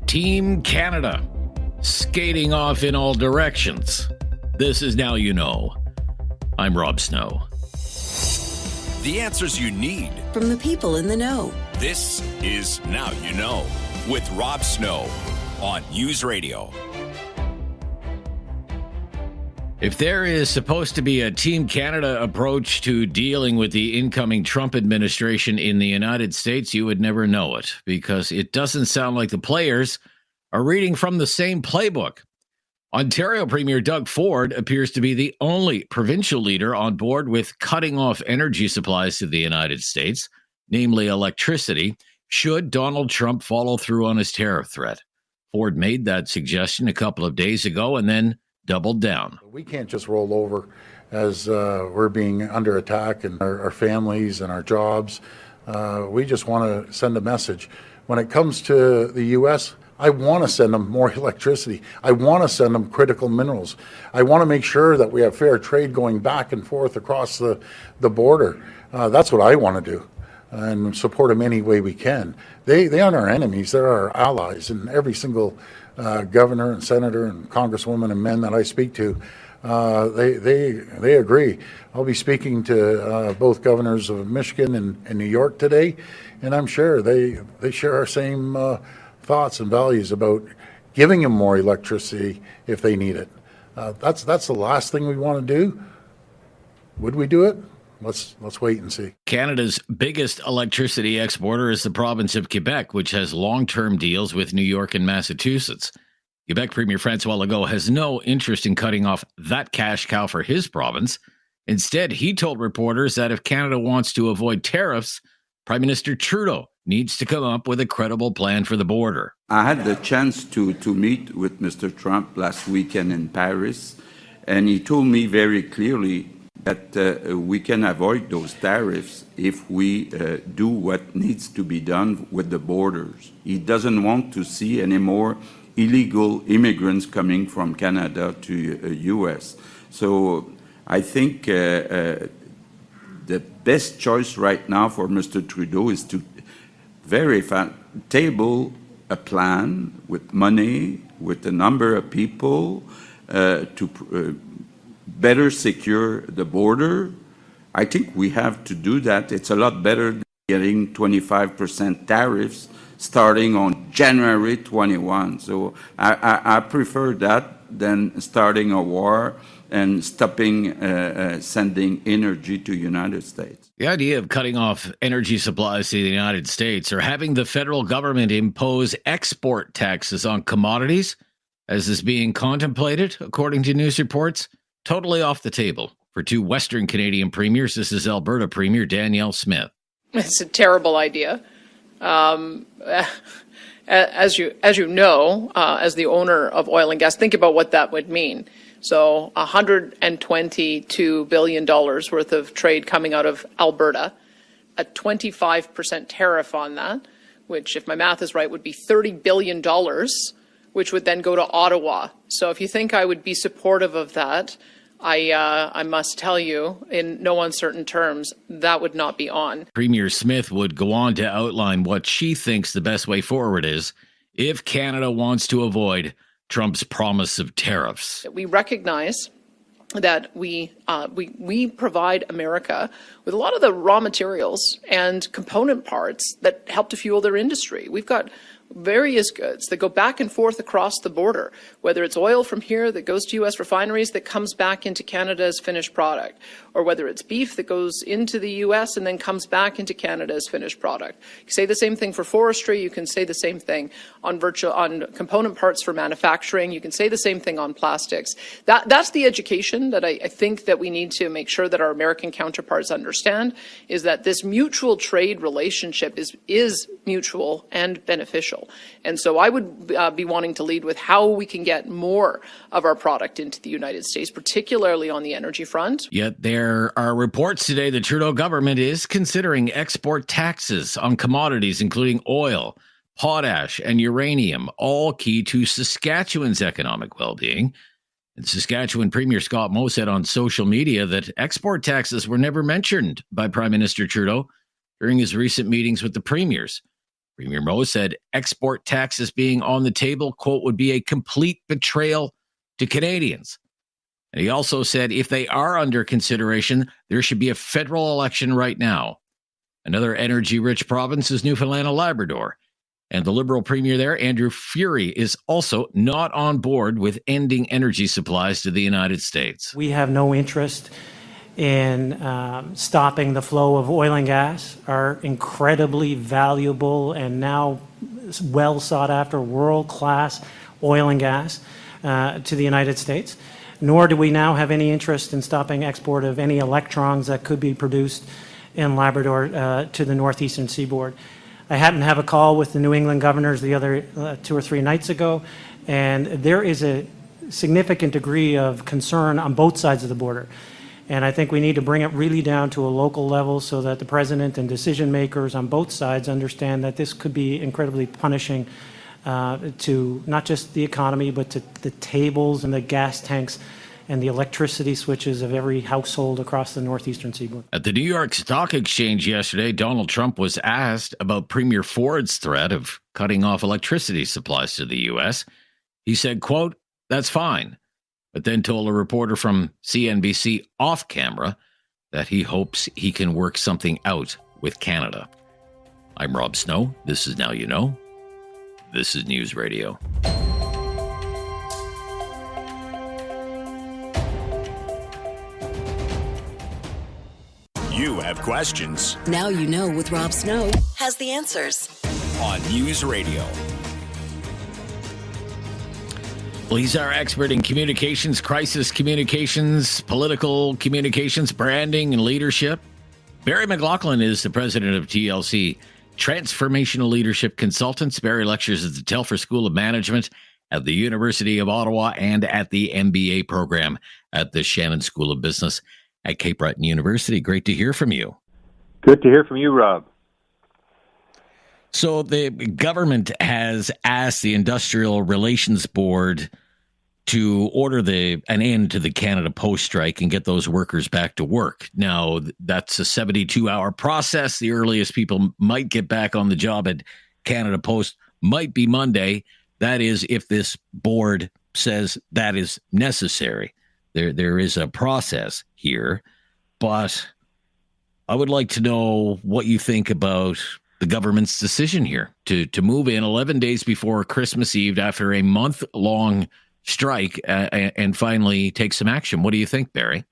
Team Canada, skating off in all directions. This is Now You Know. I'm Rob Snow. The answers you need from the people in the know. This is Now You Know with Rob Snow on News Radio. If there is supposed to be a Team Canada approach to dealing with the incoming Trump administration in the United States, you would never know it, because it doesn't sound like the players are reading from the same playbook. Ontario Premier Doug Ford appears to be the only provincial leader on board with cutting off energy supplies to the United States, namely electricity, should Donald Trump follow through on his tariff threat. Ford made that suggestion a couple of days ago and then doubled down. We can't just roll over as we're being under attack and our families and our jobs. We just want to send a message. When it comes to the U.S., I want to send them more electricity. I want to send them critical minerals. I want to make sure that we have fair trade going back and forth across the border. That's what I want to do and support them any way we can. They aren't our enemies. They're our allies. And every single governor and senator and congresswoman and men that I speak to, they agree. I'll be speaking to both governors of Michigan and New York today, and I'm sure they share our same thoughts and values about giving them more electricity if they need it. That's the last thing we want to do. Would we do it? Let's wait and see. Canada's biggest electricity exporter is the province of Quebec, which has long-term deals with New York and Massachusetts. Quebec Premier François Legault has no interest in cutting off that cash cow for his province. Instead, he told reporters that if Canada wants to avoid tariffs, Prime Minister Trudeau needs to come up with a credible plan for the border. I had the chance to meet with Mr. Trump last weekend in Paris, and he told me very clearly that we can avoid those tariffs if we do what needs to be done with the borders. He doesn't want to see any more illegal immigrants coming from Canada to U.S. So I think the best choice right now for Mr. Trudeau is to table a plan with money, with a number of people to better secure the border. I think we have to do that. It's a lot better than getting 25% tariffs starting on January 21. So I prefer that than starting a war and stopping sending energy to the United States. The idea of cutting off energy supplies to the United States or having the federal government impose export taxes on commodities, as is being contemplated, according to news reports, totally off the table. For two Western Canadian premiers, this is Alberta Premier Danielle Smith. It's a terrible idea. As you know, as the owner of oil and gas, think about what that would mean. So $122 billion worth of trade coming out of Alberta, a 25% tariff on that, which, if my math is right, would be $30 billion, which would then go to Ottawa. So if you think I would be supportive of that, I must tell you, in no uncertain terms, that would not be on. Premier Smith would go on to outline what she thinks the best way forward is if Canada wants to avoid Trump's promise of tariffs. We recognize that we provide America with a lot of the raw materials and component parts that help to fuel their industry. We've got various goods that go back and forth across the border, whether it's oil from here that goes to U.S. refineries that comes back into Canada as finished product, or whether it's beef that goes into the U.S. and then comes back into Canada as finished product. You can say the same thing for forestry. You can say the same thing on component parts for manufacturing. You can say the same thing on plastics. That's the education that I think that we need to make sure that our American counterparts understand, is that this mutual trade relationship is mutual and beneficial. And so I would be wanting to lead with how we can get more of our product into the United States, particularly on the energy front. Yet there are reports today the Trudeau government is considering export taxes on commodities, including oil, potash, and uranium, all key to Saskatchewan's economic well-being. And Saskatchewan Premier Scott Moe said on social media that export taxes were never mentioned by Prime Minister Trudeau during his recent meetings with the premiers. Premier Moe said export taxes being on the table, quote, would be a complete betrayal to Canadians. And he also said if they are under consideration, there should be a federal election right now. Another energy-rich province is Newfoundland and Labrador. And the Liberal Premier there, Andrew Furey, is also not on board with ending energy supplies to the United States. We have no interest in stopping the flow of oil and gas, our incredibly valuable and now well sought after world-class oil and gas to the United States. Nor do we now have any interest in stopping export of any electrons that could be produced in Labrador to the northeastern seaboard. I happened to have a call with the New England governors the other 2 or 3 nights ago, and there is a significant degree of concern on both sides of the border. And I think we need to bring it really down to a local level so that the president and decision makers on both sides understand that this could be incredibly punishing to not just the economy, but to the tables and the gas tanks and the electricity switches of every household across the northeastern seaboard. At the New York Stock Exchange yesterday, Donald Trump was asked about Premier Ford's threat of cutting off electricity supplies to the U.S. He said, quote, "That's fine," but then told a reporter from CNBC off camera that he hopes he can work something out with Canada. I'm Rob Snow. This is Now You Know. This is News Radio. You have questions. Now You Know with Rob Snow has the answers. On News Radio. Well, he's our expert in communications, crisis communications, political communications, branding, and leadership. Barry McLoughlin is the president of TLC, Transformational Leadership Consultants. Barry lectures at the Telfer School of Management at the University of Ottawa and at the MBA program at the Shannon School of Business at Cape Breton University. Great to hear from you. Good to hear from you, Rob. So the government has asked the Industrial Relations Board to order an end to the Canada Post strike and get those workers back to work. Now, that's a 72-hour process. The earliest people might get back on the job at Canada Post might be Monday. That is, if this board says that is necessary. There is a process here, but I would like to know what you think about the government's decision here to move in 11 days before Christmas Eve after a month-long strike and finally take some action. What do you think, Barry?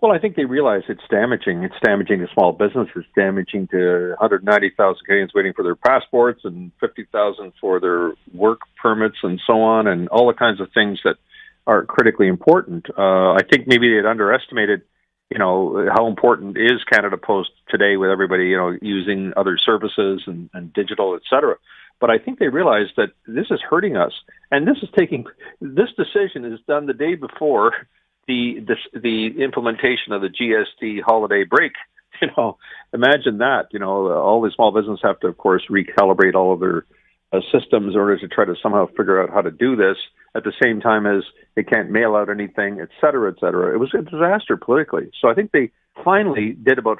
Well, I think they realize it's damaging. It's damaging to small businesses. It's damaging to 190,000 Canadians waiting for their passports and 50,000 for their work permits and so on, and all the kinds of things that are critically important. I think maybe they had underestimated, how important is Canada Post today with everybody, using other services and digital, et cetera. But I think they realized that this is hurting us. And this decision is done the day before the implementation of the GST holiday break. Imagine that, all the small businesses have to, of course, recalibrate all of their systems in order to try to somehow figure out how to do this at the same time as they can't mail out anything, et cetera, et cetera. It was a disaster politically. So I think they finally did about,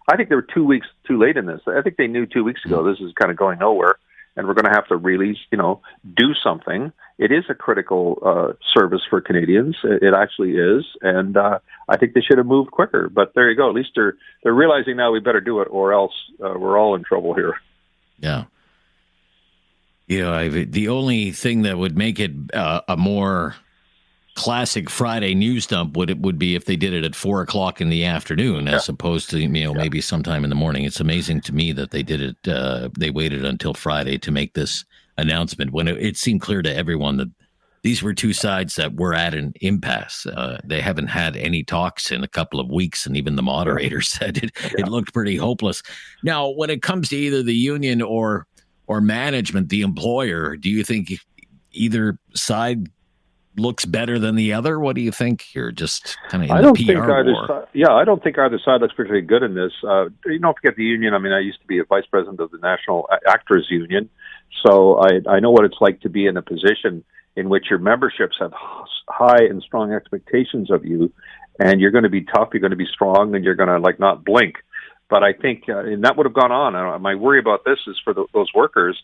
I think they were 2 weeks too late in this. I think they knew 2 weeks ago this is kind of going nowhere and we're going to have to really, do something. It is a critical service for Canadians. It actually is. And I think they should have moved quicker. But there you go. At least they're realizing now we better do it or else we're all in trouble here. Yeah. The only thing that would make it a more classic Friday news dump would be if they did it at 4:00 in the afternoon, as opposed to maybe sometime in the morning. It's amazing to me that they did it. They waited until Friday to make this announcement when it seemed clear to everyone that these were two sides that were at an impasse. They haven't had any talks in a couple of weeks, and even the moderator said it looked pretty hopeless. Now, when it comes to either the union or management, the employer, do you think either side looks better than the other? What do you think here? Just kind of in the PR war. I don't think either side looks particularly good in this. Don't forget the union. I mean, I used to be a vice president of the National Actors Union, so I know what it's like to be in a position in which your memberships have high and strong expectations of you, and you're going to be tough, you're going to be strong, and you're going to not blink. But I think, and that would have gone on. My worry about this is for those workers,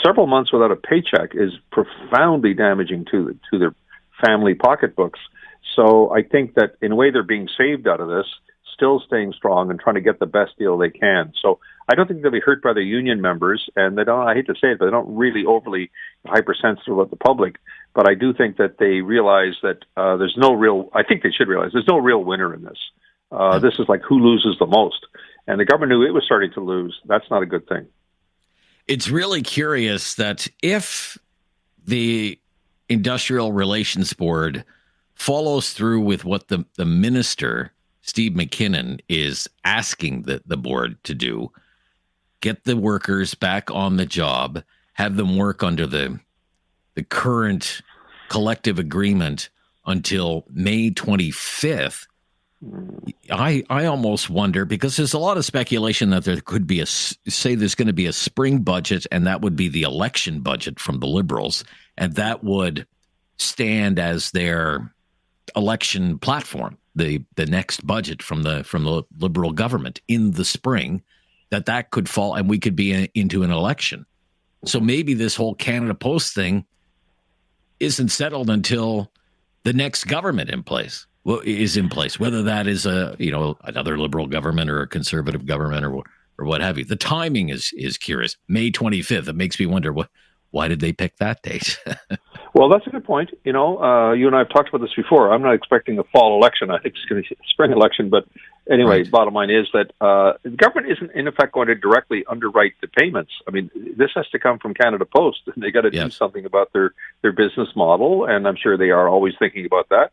several months without a paycheck is profoundly damaging to their family pocketbooks. So I think that in a way they're being saved out of this, still staying strong and trying to get the best deal they can. So I don't think they'll be hurt by their union members, and they don't, I hate to say it, but they don't really overly hypersensitive about the public. But I do think that they realize that I think they should realize there's no real winner in this. This is like who loses the most. And the government knew it was starting to lose. That's not a good thing. It's really curious that if the Industrial Relations Board follows through with what the minister, Steve McKinnon, is asking the board to do, get the workers back on the job, have them work under the current collective agreement until May 25th, I almost wonder, because there's a lot of speculation that there could be there's going to be a spring budget, and that would be the election budget from the Liberals, and that would stand as their election platform, the next budget from the Liberal government in the spring, that could fall and we could be into an election. So maybe this whole Canada Post thing isn't settled until the next government is in place, whether that is another Liberal government or a Conservative government or what have you. The timing is curious. May 25th. It makes me wonder why did they pick that date? Well, that's a good point. You and I have talked about this before. I'm not expecting a fall election. I think it's going to be a spring election. But anyway, Right. Bottom line is that the government isn't, in effect, going to directly underwrite the payments. I mean, this has to come from Canada Post. They got to do something about their business model, and I'm sure they are always thinking about that,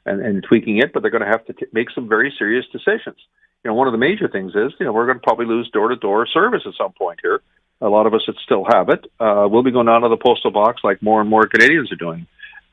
and tweaking it. But they're going to have to make some very serious decisions. One of the major things is, we're going to probably lose door-to-door service at some point here. A lot of us that still have it. We'll be going down to the postal box like more and more Canadians are doing.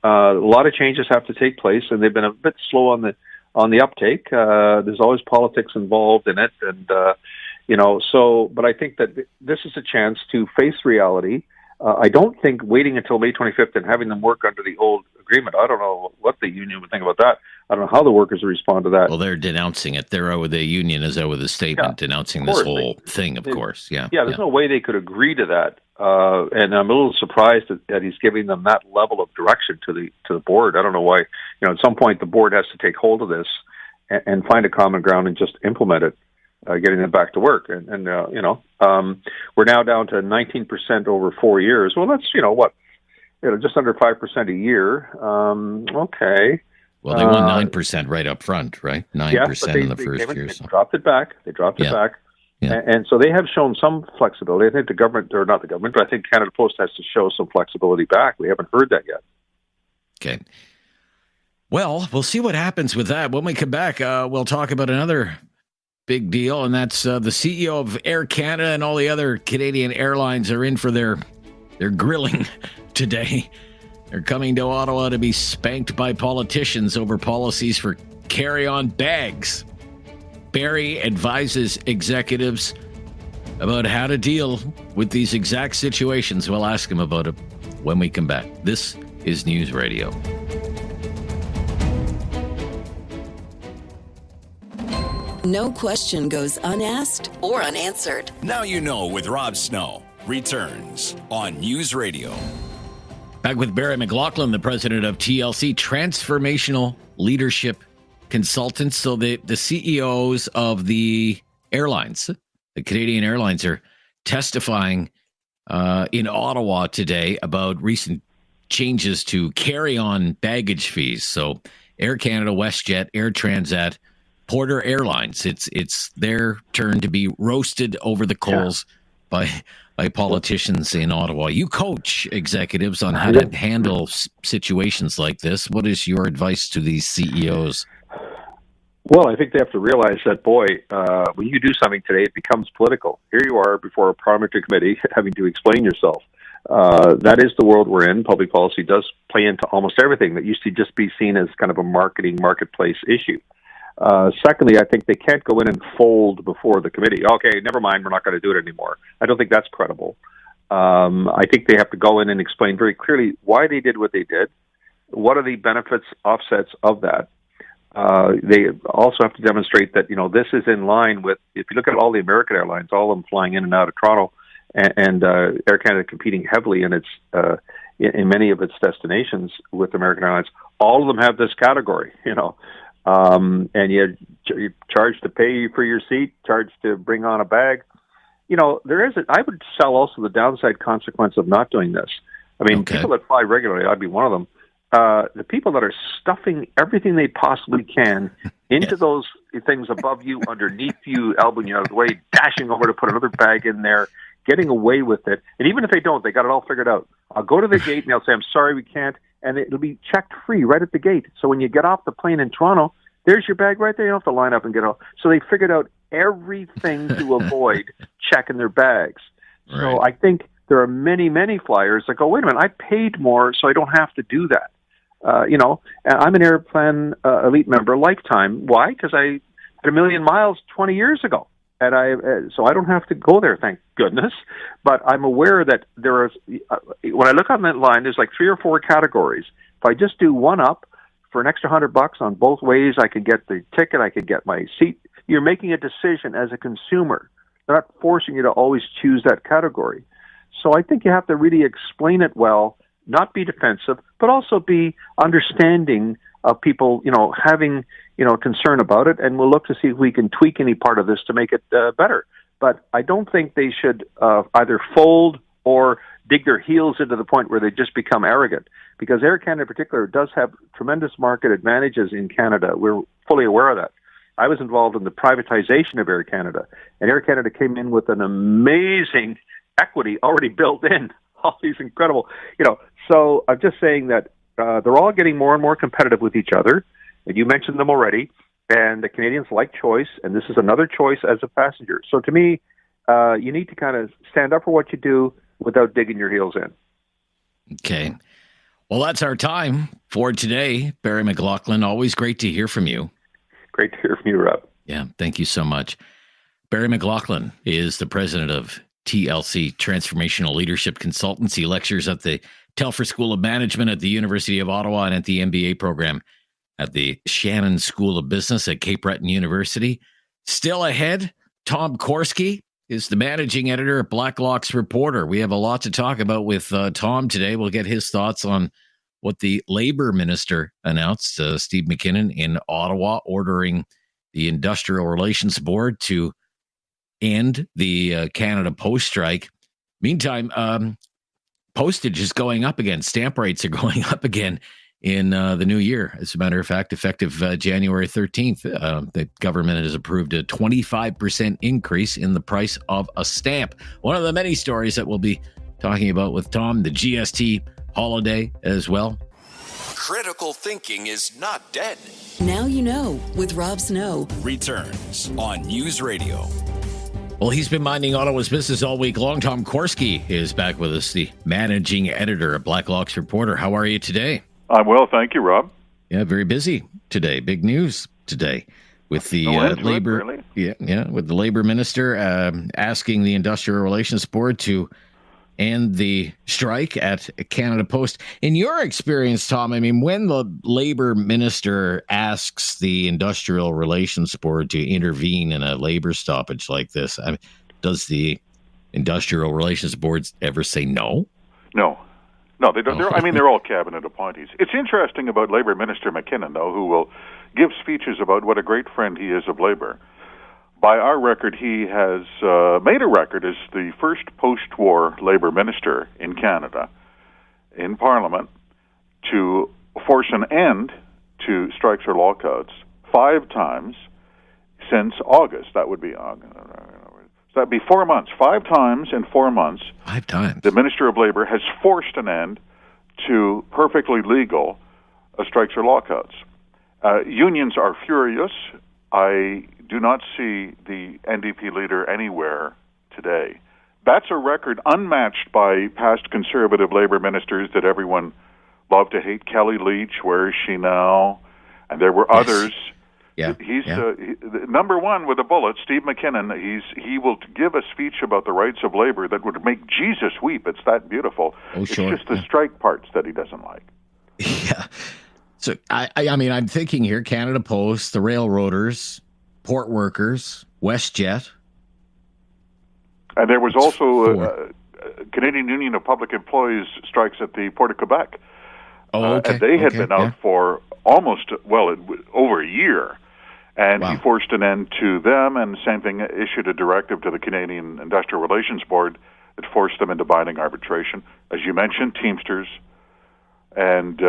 A lot of changes have to take place, and they've been a bit slow on the uptake. There's always politics involved in it, and but I think that this is a chance to face reality. I don't think waiting until May 25th and having them work under the old agreement, I don't know what the union would think about that. I don't know how the workers would respond to that. Well, they're denouncing it. The union is out with a statement denouncing this whole thing, of course. Yeah. Yeah, there's no way they could agree to that. And I'm a little surprised that he's giving them that level of direction to the board. I don't know why. At some point the board has to take hold of this and find a common ground and just implement it, getting them back to work. And we're now down to 19% over 4 years. Well, that's just under 5% a year. Okay. Well, they won 9% right up front, right? 9% in the first year. They dropped it back. Yeah. And so they have shown some flexibility. I think the government, or not the government, but I think Canada Post has to show some flexibility back. We haven't heard that yet. Okay. Well, we'll see what happens with that. When we come back, we'll talk about another big deal, and that's the CEO of Air Canada and all the other Canadian airlines are in for their grilling today. They're coming to Ottawa to be spanked by politicians over policies for carry-on bags. Barry advises executives about how to deal with these exact situations. We'll ask him about it when we come back. This is News Radio. No question goes unasked or unanswered. Now You Know with Rob Snow returns on News Radio. Back with Barry McLoughlin, the president of TLC, Transformational Leadership Consultants. So the CEOs of the airlines, the Canadian airlines, are testifying in Ottawa today about recent changes to carry-on baggage fees. So Air Canada, WestJet, Air Transat, Porter Airlines, it's their turn to be roasted over the coals by politicians in Ottawa. You coach executives on how to handle situations like this. What is your advice to these CEOs? Well, I think they have to realize that, when you do something today, it becomes political. Here you are before a parliamentary committee having to explain yourself. That is the world we're in. Public policy does play into almost everything that used to just be seen as kind of a marketplace issue. Secondly, I think they can't go in and fold before the committee. Okay, never mind, we're not going to do it anymore. I don't think that's credible. I think they have to go in and explain very clearly why they did what they did. What are the benefits, offsets of that? They also have to demonstrate that, this is in line with, if you look at all the American airlines, all of them flying in and out of Toronto, and Air Canada competing heavily in in many of its destinations with American Airlines, all of them have this category, and you charge to pay for your seat, charge to bring on a bag. I would sell also the downside consequence of not doing this. I mean, people that fly regularly, I'd be one of them. The people that are stuffing everything they possibly can into those things above you, underneath you, elbowing you out of the way, dashing over to put another bag in there, getting away with it. And even if they don't, they got it all figured out. I'll go to the gate and they'll say, I'm sorry, we can't. And it'll be checked free right at the gate. So when you get off the plane in Toronto, there's your bag right there. You don't have to line up and get out. So they figured out everything to avoid checking their bags. Right. So I think there are many, many flyers that go, wait a minute, I paid more, so I don't have to do that. I'm an Airplan Elite member, lifetime. Why? Because I had 1 million miles 20 years ago, and so I don't have to go there, thank goodness. But I'm aware that there is, when I look on that line, there's like 3 or 4 categories. If I just do one up for an extra $100 on both ways, I could get the ticket, I could get my seat. You're making a decision as a consumer. They're not forcing you to always choose that category. So I think you have to really explain it well, not be defensive, but also be understanding of people, having, concern about it. And we'll look to see if we can tweak any part of this to make it better. But I don't think they should either fold or dig their heels into the point where they just become arrogant. Because Air Canada in particular does have tremendous market advantages in Canada. We're fully aware of that. I was involved in the privatization of Air Canada, and Air Canada came in with an amazing equity already built in, all these incredible, So I'm just saying that they're all getting more and more competitive with each other, and you mentioned them already, and the Canadians like choice, and this is another choice as a passenger. So to me, you need to kind of stand up for what you do without digging your heels in. Okay. Well, that's our time for today. Barry McLoughlin, always great to hear from you. Great to hear from you, Rob. Yeah, thank you so much. Barry McLoughlin is the president of TLC, Transformational Leadership Consultancy, lectures at the Telfer School of Management at the University of Ottawa and at the MBA program at the Shannon School of Business at Cape Breton University. Still ahead, Tom Korski is the managing editor at Blacklock's Reporter. We have a lot to talk about with Tom today. We'll get his thoughts on what the Labor Minister announced, Steve McKinnon, in Ottawa, ordering the Industrial Relations Board to end the Canada Post strike. Meantime, postage is going up again. Stamp rates are going up again in the new year. As a matter of fact, effective January 13th, the government has approved a 25% increase in the price of a stamp. One of the many stories that we'll be talking about with Tom, the GST holiday as well. Critical thinking is not dead. Now you know with Rob Snow. Returns on News Radio. Well, he's been minding Ottawa's business all week long. Tom Korski is back with us, the managing editor at Blacklock's Reporter. How are you today? I'm well, thank you, Rob. Yeah, very busy today. Big news today with the labor. Really? Yeah, with the labor minister asking the Industrial Relations Board to end the strike at Canada Post. In your experience, Tom, I mean, when the labor minister asks the Industrial Relations Board to intervene in a labor stoppage like this, does the Industrial Relations Board ever say no? No, they don't. They're all cabinet appointees. It's interesting about Labor Minister McKinnon, though, who will give speeches about what a great friend he is of Labor. By our record, he has made a record as the first post-war Labor minister in Canada, in Parliament, to force an end to strikes or lockouts 5 times since August. That would be August. So that'd be 4 months. 5 times in 4 months. 5 times. The Minister of Labor has forced an end to perfectly legal strikes or lockouts. Unions are furious. I do not see the NDP leader anywhere today. That's a record unmatched by past Conservative Labor ministers that everyone loved to hate. Kelly Leach, where is she now? And there were others. He's number one with a bullet. Steve McKinnon. He will give a speech about the rights of labor that would make Jesus weep. It's that beautiful. It's just the strike parts that he doesn't like. Yeah. So, I mean, I'm thinking here, Canada Post, the railroaders, port workers, WestJet. And there was also Canadian Union of Public Employees strikes at the Port of Quebec. Oh, okay. And they had been out for almost, over a year. And he forced an end to them, and the same thing, issued a directive to the Canadian Industrial Relations Board that forced them into binding arbitration. As you mentioned, Teamsters. And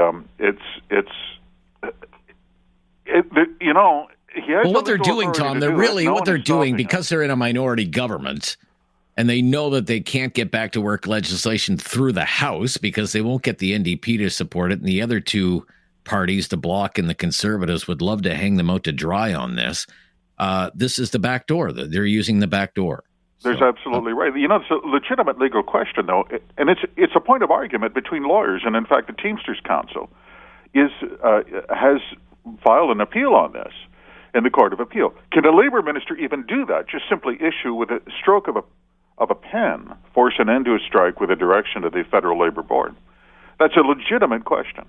what they're doing, Tom, what they're doing, because they're in a minority government, and they know that they can't get back to work legislation through the House because they won't get the NDP to support it, and the other two parties, the Bloc and the Conservatives, would love to hang them out to dry on this. This is the back door. They're using the back door. There's absolutely right. It's a legitimate legal question, though, and it's a point of argument between lawyers. And in fact, the Teamsters Council has filed an appeal on this in the Court of Appeal. Can a labor minister even do that? Just simply issue with a stroke of a pen, force an end to a strike with a direction to the Federal Labor Board? That's a legitimate question.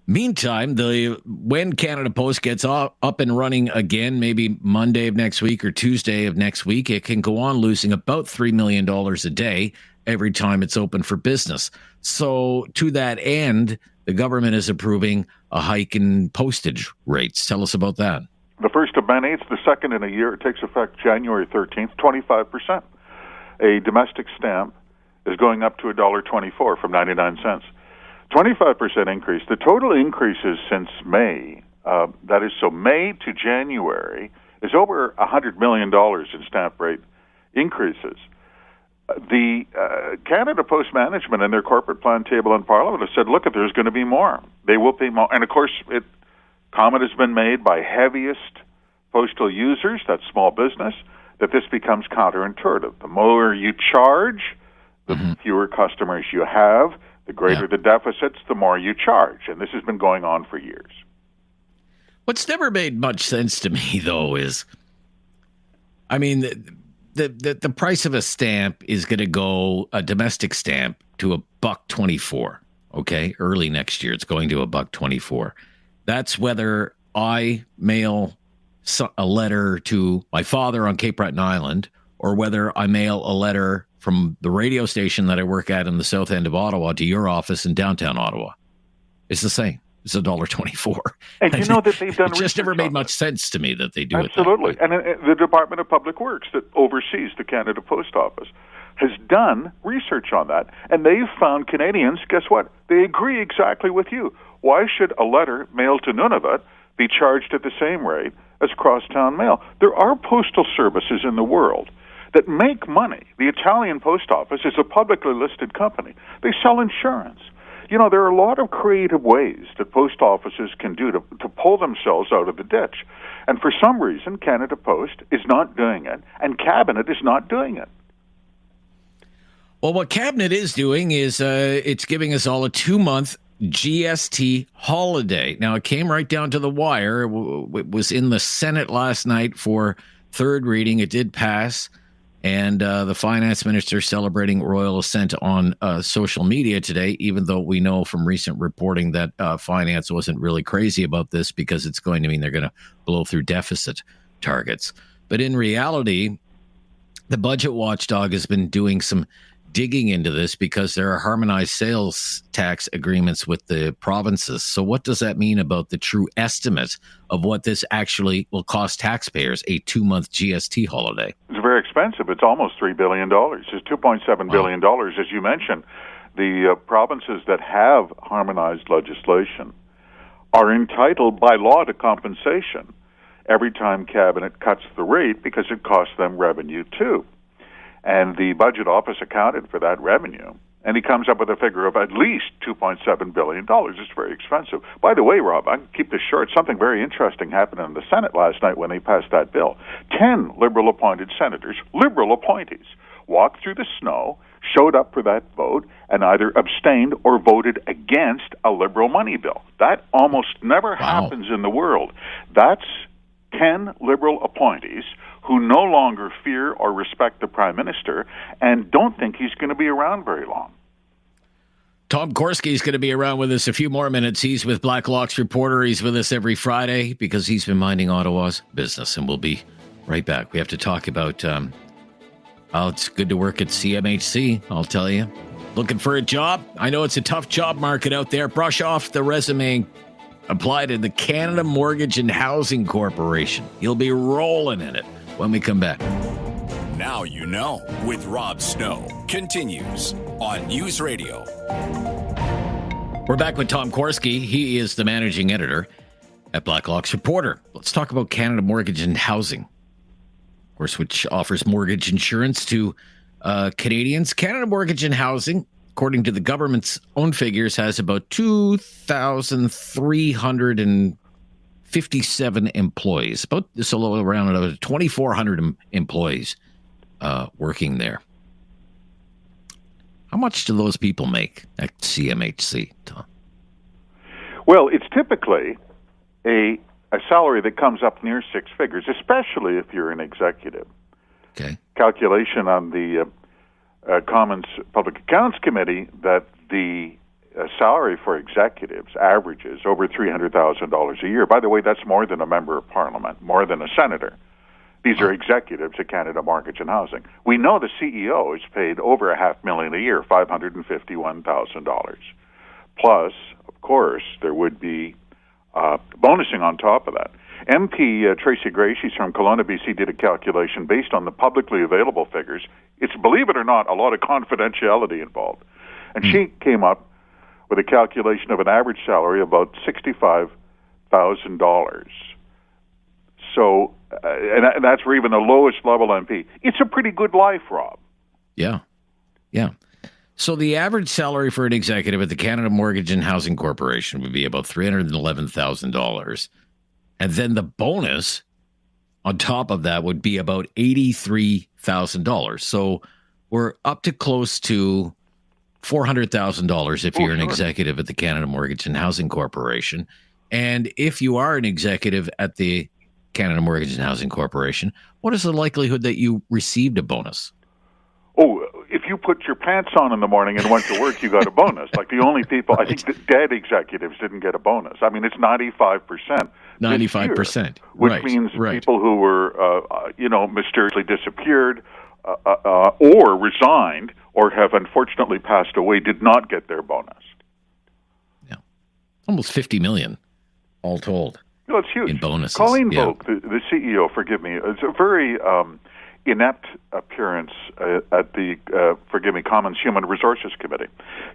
Meantime, when Canada Post gets up and running again, maybe Monday of next week or Tuesday of next week, it can go on losing about $3 million a day every time it's open for business. So to that end, the government is approving a hike in postage rates. Tell us about that. The first of many. It's the second in a year. It takes effect January 13th, 25%. A domestic stamp is going up to $1.24 from 99 cents. 25% increase. The total increases since May, that is, so May to January, is over $100 million in stamp rate increases. The Canada Post management and their corporate plan table in Parliament have said, look, if there's going to be more, they will pay more. And of course, comment has been made by heaviest postal users, that's small business, that this becomes counterintuitive. The more you charge, the fewer customers you have. The greater the deficits, the more you charge. And this has been going on for years. What's never made much sense to me, though, is, I mean, the price of a stamp is going to go, a domestic stamp, to $1.24. Okay, early next year, it's going to $1.24. That's whether I mail a letter to my father on Cape Breton Island, or whether I mail a letter from the radio station that I work at in the south end of Ottawa to your office in downtown Ottawa. It's the same. It's $1.24. And you know that they've done. It just never made much sense to me that they do absolutely. it that way. And the Department of Public Works that oversees the Canada Post Office has done research on that, and they've found Canadians, guess what? They agree exactly with you. Why should a letter mailed to Nunavut be charged at the same rate as crosstown mail? There are postal services in the world that make money. The Italian Post Office is a publicly listed company. They sell insurance. There are a lot of creative ways that post offices can do to pull themselves out of the ditch. And for some reason, Canada Post is not doing it, and Cabinet is not doing it. Well, what Cabinet is doing is it's giving us all a 2-month GST holiday. Now, it came right down to the wire. It was in the Senate last night for third reading. It did pass. And the finance minister celebrating royal assent on social media today, even though we know from recent reporting that finance wasn't really crazy about this because it's going to mean they're going to blow through deficit targets. But in reality, the budget watchdog has been doing some digging into this because there are harmonized sales tax agreements with the provinces. So what does that mean about the true estimate of what this actually will cost taxpayers, a 2-month GST holiday? It's very expensive. It's almost $3 billion. It's $2.7 billion, as you mentioned. The provinces that have harmonized legislation are entitled by law to compensation every time Cabinet cuts the rate because it costs them revenue too. And the budget office accounted for that revenue, and he comes up with a figure of at least $2.7 billion. It's very expensive. By the way, Rob, I can keep this short. Something very interesting happened in the Senate last night when they passed that bill. 10 Liberal-appointed senators, Liberal appointees, walked through the snow, showed up for that vote, and either abstained or voted against a Liberal money bill. That almost never happens in the world. That's 10 Liberal appointees who no longer fear or respect the Prime Minister and don't think he's going to be around very long. Tom Korski is going to be around with us a few more minutes. He's with Blacklock's Reporter. He's with us every Friday because he's been minding Ottawa's business, and we'll be right back. We have to talk about it's good to work at CMHC, I'll tell you. Looking for a job? I know it's a tough job market out there. Brush off the resume. Apply to the Canada Mortgage and Housing Corporation. You'll be rolling in it when we come back. Now you know with Rob Snow continues on News Radio. We're back with Tom Korski. He is the managing editor at Blacklock's Reporter. Let's talk about Canada Mortgage and Housing, of course, which offers mortgage insurance to Canadians. Canada Mortgage and Housing, according to the government's own figures, has about 2,357 employees, around 2,400 employees working there. How much do those people make at CMHC, Tom? Well, it's typically a salary that comes up near six figures, especially if you're an executive. Okay. Calculation on the Commons Public Accounts Committee that the salary for executives averages over $300,000 a year. By the way, that's more than a member of Parliament, more than a senator. These are executives at Canada Mortgage and Housing. We know the CEO is paid over $500,000 a year, $551,000. Plus, of course, there would be bonusing on top of that. MP Tracy Gray, she's from Kelowna, BC, did a calculation based on the publicly available figures. It's, believe it or not, a lot of confidentiality involved. And she came up with a calculation of an average salary of about $65,000. So, and that's for even the lowest level MP. It's a pretty good life, Rob. Yeah. So the average salary for an executive at the Canada Mortgage and Housing Corporation would be about $311,000. And then the bonus on top of that would be about $83,000. So we're up to close to $400,000 if you're an executive at the Canada Mortgage and Housing Corporation. And if you are an executive at the Canada Mortgage and Housing Corporation, what is the likelihood that you received a bonus? Oh, if you put your pants on in the morning and went to work, you got a bonus. Like the only people, I think the dead executives didn't get a bonus. I mean, it's 95%. 95%. Which means people who were, mysteriously disappeared or resigned or have unfortunately passed away did not get their bonus. Yeah. Almost $50 million, all told. It's huge. In bonuses. Colleen Volk, the CEO, forgive me, it's a very inept appearance at the, Commons Human Resources Committee.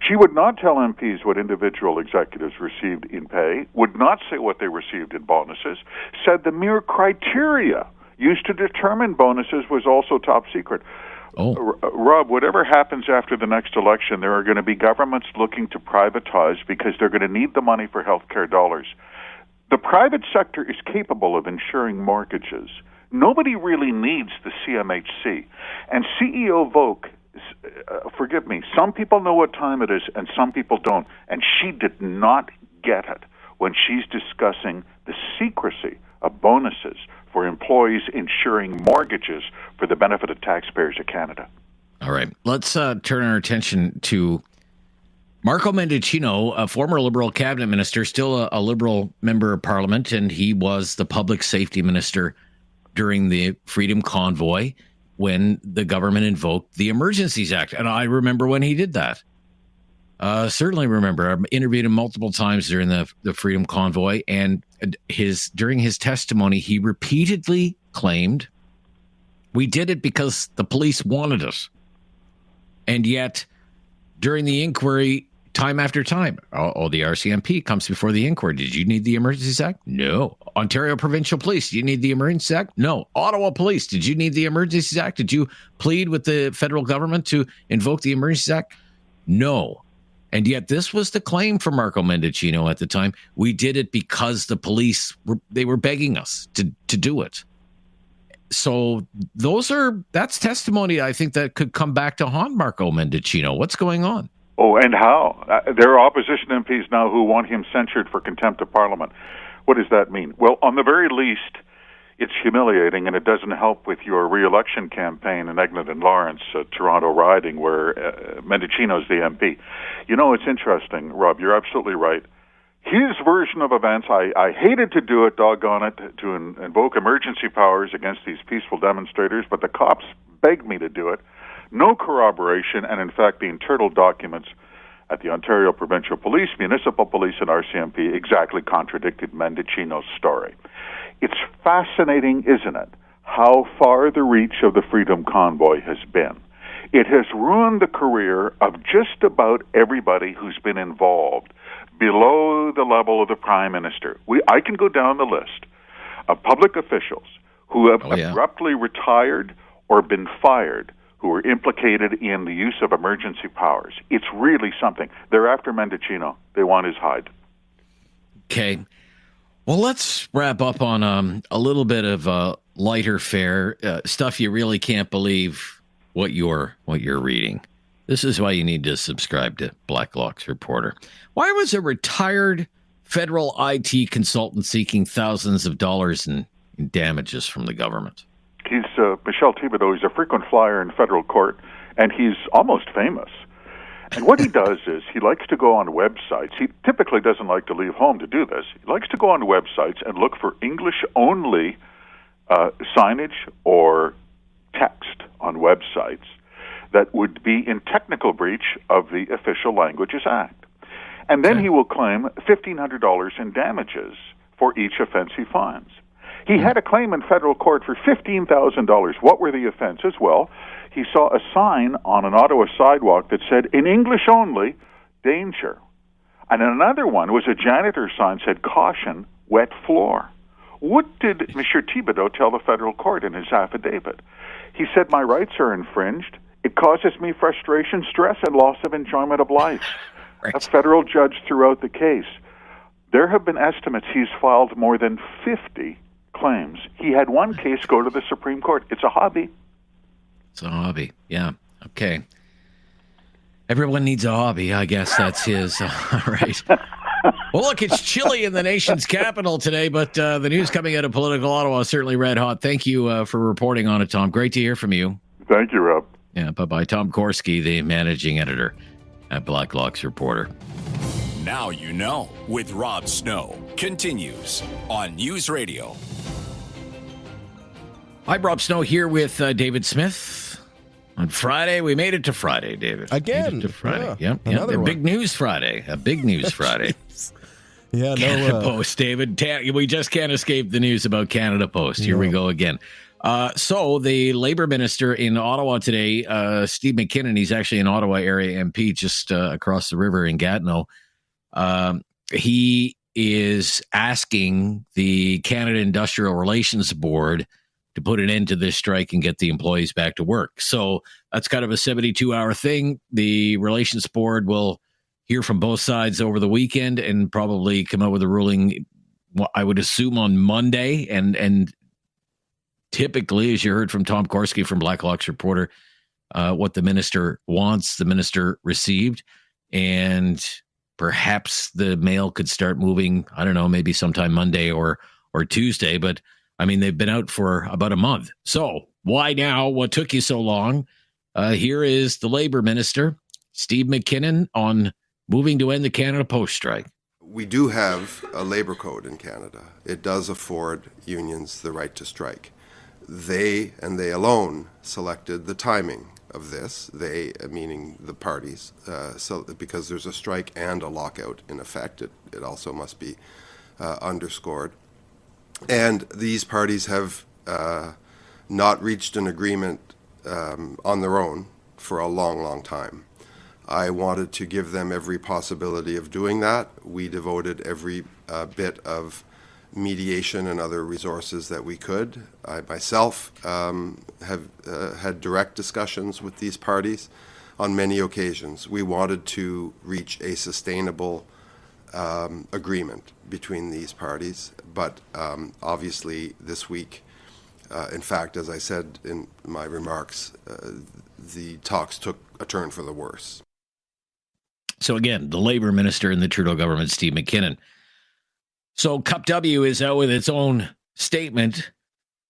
She would not tell MPs what individual executives received in pay, would not say what they received in bonuses, said the mere criteria used to determine bonuses was also top secret. Rob, whatever happens after the next election, there are going to be governments looking to privatize because they're going to need the money for health care dollars. The private sector is capable of insuring mortgages. Nobody really needs the CMHC. And CEO Volk, forgive me, some people know what time it is and some people don't. And she did not get it when she's discussing the secrecy of bonuses for employees insuring mortgages for the benefit of taxpayers of Canada. All right. Let's turn our attention to Marco Mendicino, a former Liberal cabinet minister, still a Liberal member of Parliament, and he was the public safety minister during the Freedom Convoy when the government invoked the Emergencies Act. And I remember when he did that. Certainly remember. I interviewed him multiple times during the Freedom Convoy, and during his testimony, he repeatedly claimed, we did it because the police wanted us. And yet, during the inquiry, time after time, the RCMP comes before the inquiry. Did you need the Emergencies Act? No. Ontario Provincial Police, do you need the Emergencies Act? No. Ottawa Police, did you need the Emergencies Act? Did you plead with the federal government to invoke the Emergencies Act? No. And yet this was the claim for Marco Mendicino at the time. We did it because the police were begging us to do it. So that's testimony, I think, that could come back to haunt Marco Mendicino. What's going on? Oh, and how? There are opposition MPs now who want him censured for contempt of Parliament. What does that mean? Well, on the very least, It's humiliating, and it doesn't help with your re-election campaign in Eglinton Lawrence, Toronto riding, where Mendicino's the MP. You know, it's interesting, Rob. You're absolutely right. His version of events, I hated to do it, doggone it, to invoke emergency powers against these peaceful demonstrators, but the cops begged me to do it. No corroboration, and in fact, the internal documents at the Ontario Provincial Police, Municipal Police, and RCMP exactly contradicted Mendicino's story. It's fascinating, isn't it, how far the reach of the Freedom Convoy has been. It has ruined the career of just about everybody who's been involved below the level of the Prime Minister. I can go down the list of public officials who have abruptly retired or been fired who were implicated in the use of emergency powers. It's really something. They're after Mendicino. They want his hide. Okay. Well, let's wrap up on a little bit of lighter fare, stuff you really can't believe what you're reading. This is why you need to subscribe to Blacklock's Reporter. Why was a retired federal IT consultant seeking thousands of dollars in damages from the government? He's Michel Thibodeau. He's a frequent flyer in federal court, and he's almost famous. And what he does is he likes to go on websites. He typically doesn't like to leave home to do this. He likes to go on websites and look for English-only signage or text on websites that would be in technical breach of the Official Languages Act. And then he will claim $1,500 in damages for each offense he finds. He had a claim in federal court for $15,000. What were the offenses? Well, he saw a sign on an Ottawa sidewalk that said, in English only, danger. And another one was a janitor sign said, caution, wet floor. What did Mr. Thibodeau tell the federal court in his affidavit? He said, my rights are infringed. It causes me frustration, stress, and loss of enjoyment of life. Right. A federal judge threw out the case. There have been estimates he's filed more than 50 claims. He had one case go to the Supreme Court. It's a hobby. It's a hobby. Yeah. Okay. Everyone needs a hobby. I guess that's his. All right. Well, look, it's chilly in the nation's capital today, but the news coming out of political Ottawa is certainly red hot. Thank you for reporting on it, Tom. Great to hear from you. Thank you, Rob. Yeah, bye-bye. Tom Korski, the managing editor at Blacklock's Reporter. Now you know with Rob Snow continues on News Radio. Hi, Rob Snow here with David Smith. On Friday, we made it to Friday, David. Again. Made it to Friday. Yeah, yep. A big news Friday. A big news Friday. Yeah, Canada Post, David. We just can't escape the news about Canada Post. Here we go again. So the Labour Minister in Ottawa today, Steve McKinnon, he's actually an Ottawa area MP just across the river in Gatineau. He is asking the Canada Industrial Relations Board to put an end to this strike and get the employees back to work. So that's kind of a 72-hour thing. The Relations Board will hear from both sides over the weekend and probably come out with a ruling, I would assume, on Monday. And typically, as you heard from Tom Korski from Blacklock's Reporter, what the minister wants, the minister received. And perhaps the mail could start moving, I don't know, maybe sometime Monday or Tuesday. But, I mean, they've been out for about a month. So why now? What took you so long? Here is the Labour Minister, Steve McKinnon, on moving to end the Canada Post strike. We do have a labor code in Canada. It does afford unions the right to strike. They, and they alone, selected the timing of this, they meaning the parties, so because there's a strike and a lockout in effect, it also must be underscored. And these parties have not reached an agreement on their own for a long, long time. I wanted to give them every possibility of doing that. We devoted every bit of mediation and other resources that we could. I myself have had direct discussions with these parties on many occasions. We wanted to reach a sustainable agreement between these parties, but obviously this week, in fact, as I said in my remarks, the talks took a turn for the worse. So again, the Labour Minister in the Trudeau government, Steve McKinnon. So Cup W is out with its own statement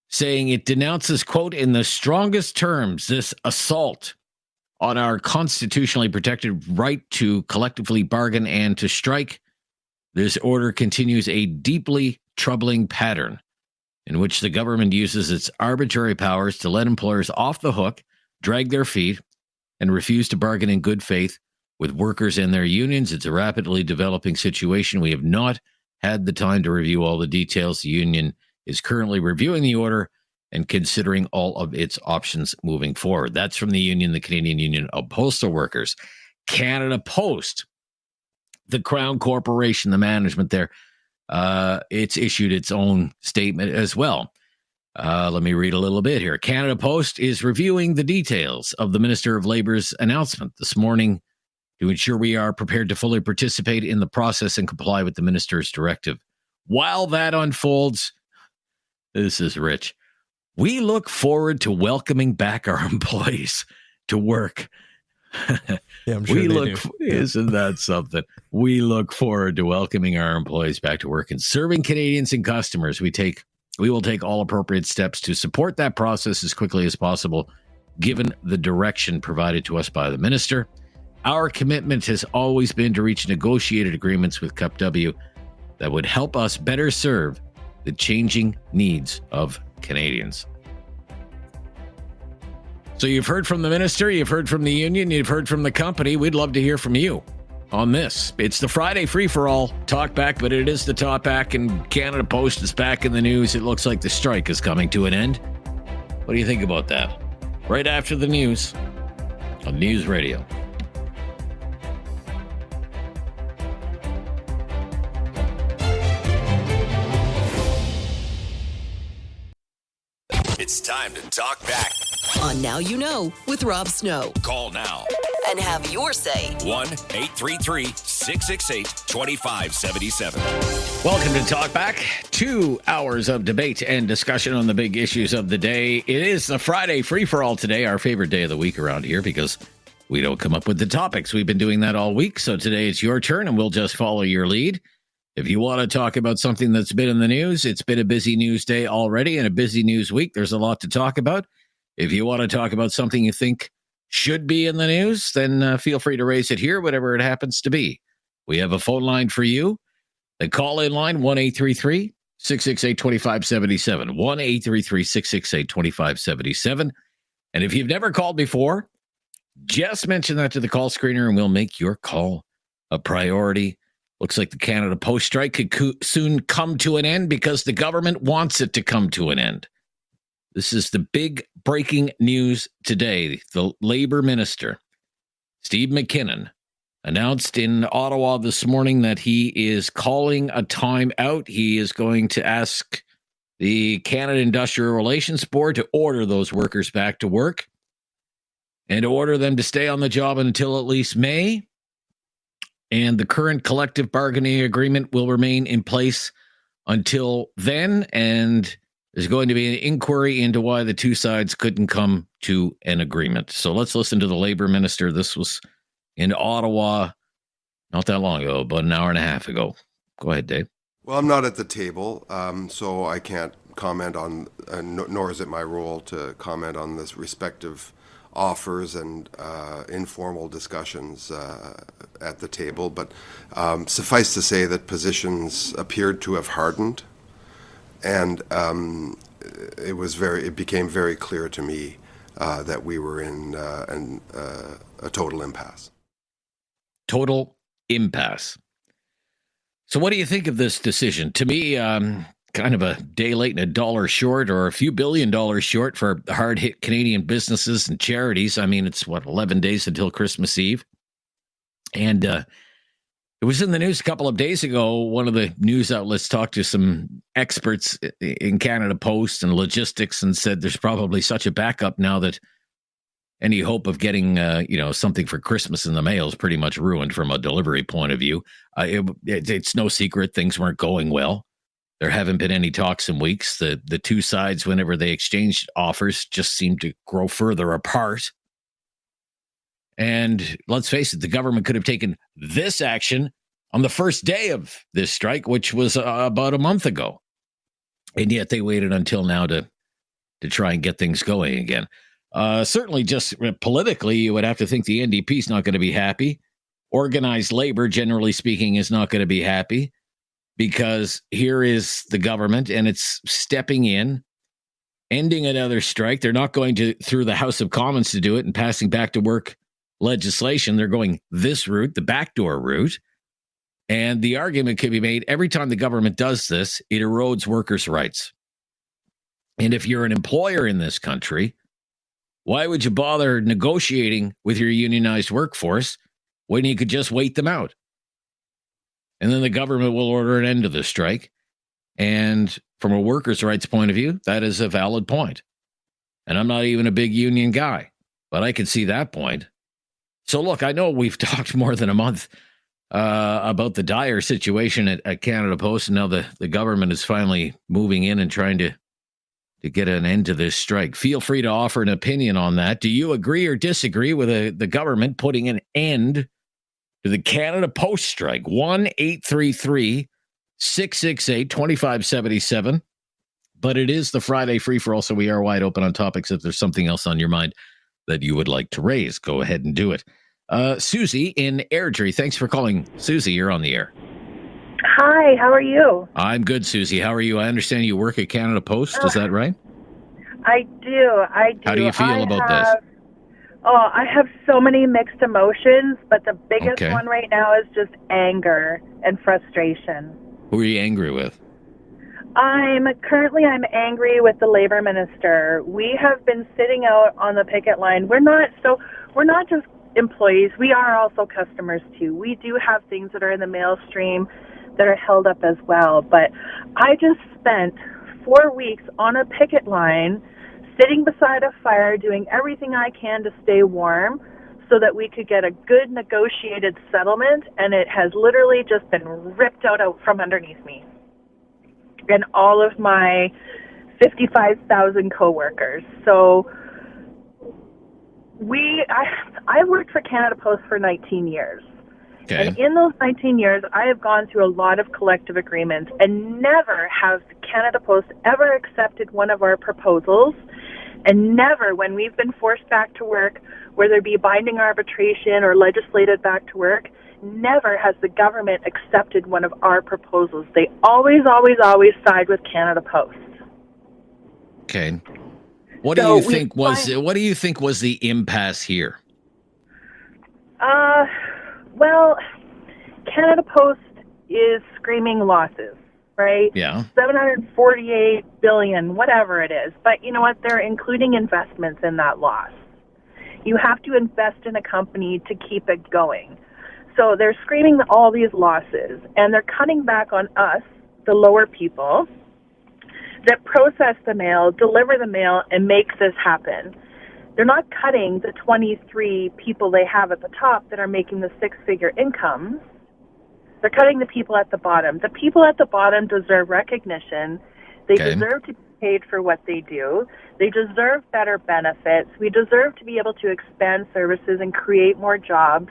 saying it denounces, quote, in the strongest terms, this assault on our constitutionally protected right to collectively bargain and to strike. This order continues a deeply troubling pattern in which the government uses its arbitrary powers to let employers off the hook, drag their feet, and refuse to bargain in good faith with workers and their unions. It's a rapidly developing situation. We have not had the time to review all the details. The union is currently reviewing the order and considering all of its options moving forward. That's from the union, the Canadian Union of Postal Workers. Canada Post, the Crown Corporation, the management there, it's issued its own statement as well. Let me read a little bit here. Canada Post is reviewing the details of the Minister of Labour's announcement this morning to ensure we are prepared to fully participate in the process and comply with the minister's directive. While that unfolds, this is rich. We look forward to welcoming back our employees to work. Yeah, I'm sure they do. Isn't that something? We look forward to welcoming our employees back to work and serving Canadians and customers. We will take all appropriate steps to support that process as quickly as possible, given the direction provided to us by the minister. Our commitment has always been to reach negotiated agreements with CUPW that would help us better serve the changing needs of Canadians. So you've heard from the minister, you've heard from the union, you've heard from the company. We'd love to hear from you on this. It's the Friday free-for-all Talkback, but it is the Talkback, and Canada Post is back in the news. It looks like the strike is coming to an end. What do you think about that? Right after the news on News Radio. It's time to talk back. On Now You Know with Rob Snow. Call now. And have your say. 1-833-668-2577. Welcome to Talkback. 2 hours of debate and discussion on the big issues of the day. It is the Friday free-for-all today, our favorite day of the week around here, because we don't come up with the topics. We've been doing that all week, so today it's your turn, and we'll just follow your lead. If you want to talk about something that's been in the news, it's been a busy news day already and a busy news week. There's a lot to talk about. If you want to talk about something you think should be in the news, then feel free to raise it here, whatever it happens to be. We have a phone line for you. The call-in line, 1-833-668-2577, 1-833-668-2577. And if you've never called before, just mention that to the call screener and we'll make your call a priority. Looks like the Canada Post strike could soon come to an end because the government wants it to come to an end. This is the big breaking news today. The Labour Minister, Steve McKinnon, announced in Ottawa this morning that he is calling a timeout. He is going to ask the Canada Industrial Relations Board to order those workers back to work and order them to stay on the job until at least May. And the current collective bargaining agreement will remain in place until then. And there's going to be an inquiry into why the two sides couldn't come to an agreement. So let's listen to the Labour Minister. This was in Ottawa not that long ago, about an hour and a half ago. Go ahead, Dave. Well, I'm not at the table, so I can't comment on, nor is it my role to comment on this respective offers and informal discussions at the table. But suffice to say that positions appeared to have hardened, and it became very clear to me that we were in a total impasse. Total impasse. So what do you think of this decision? To me, kind of a day late and a dollar short, or a few $1 billion short for hard-hit Canadian businesses and charities. I mean, it's 11 days until Christmas Eve. And it was in the news a couple of days ago. One of the news outlets talked to some experts in Canada Post and logistics and said there's probably such a backup now that any hope of getting something for Christmas in the mail is pretty much ruined from a delivery point of view. It's no secret things weren't going well. There haven't been any talks in weeks. The two sides, whenever they exchanged offers, just seemed to grow further apart. And let's face it, the government could have taken this action on the first day of this strike, which was about a month ago. And yet they waited until now to to try and get things going again. Certainly, just politically, you would have to think the NDP is not going to be happy. Organized labor, generally speaking, is not going to be happy because here is the government and it's stepping in, ending another strike. They're not going through the House of Commons to do it and passing back to work legislation. They're going this route, the backdoor route. And the argument could be made every time the government does this, it erodes workers' rights. And if you're an employer in this country, why would you bother negotiating with your unionized workforce when you could just wait them out? And then the government will order an end to the strike. And from a workers' rights point of view, that is a valid point. And I'm not even a big union guy, but I can see that point. So look, I know we've talked more than a month about the dire situation at Canada Post, and now the government is finally moving in and trying to get an end to this strike. Feel free to offer an opinion on that. Do you agree or disagree with the government putting an end to the Canada Post strike? 1-833-668-2577. But it is the Friday free-for-all, so we are wide open on topics. If there's something else on your mind that you would like to raise, go ahead and do it. Susie in Airdrie, thanks for calling. Susie, you're on the air. Hi, how are you? I'm good, Susie. How are you? I understand you work at Canada Post. Is that right? I do. How do you feel about this? Oh, I have so many mixed emotions, but the biggest one right now is just anger and frustration. Who are you angry with? I'm angry with the labor minister. We have been sitting out on the picket line. We're not just employees. We are also customers too. We do have things that are in the mail stream that are held up as well. But I just spent 4 weeks on a picket line, sitting beside a fire, doing everything I can to stay warm so that we could get a good negotiated settlement, and it has literally just been ripped out from underneath me and all of my 55,000 coworkers. So I've worked for Canada Post for 19 years. Okay. And in those 19 years, I have gone through a lot of collective agreements, and never has Canada Post ever accepted one of our proposals. And never, when we've been forced back to work, whether it be binding arbitration or legislated back to work, never has the government accepted one of our proposals. They always side with Canada Post. Okay. What do you think was the impasse here? Well, Canada Post is screaming losses, right? Yeah. $748 billion, whatever it is. But you know what? They're including investments in that loss. You have to invest in a company to keep it going. So they're screaming all these losses, and they're cutting back on us, the lower people, that process the mail, deliver the mail, and make this happen. They're not cutting the 23 people they have at the top that are making the six-figure incomes. They're cutting the people at the bottom. The people at the bottom deserve recognition. They deserve to be paid for what they do. They deserve better benefits. We deserve to be able to expand services and create more jobs.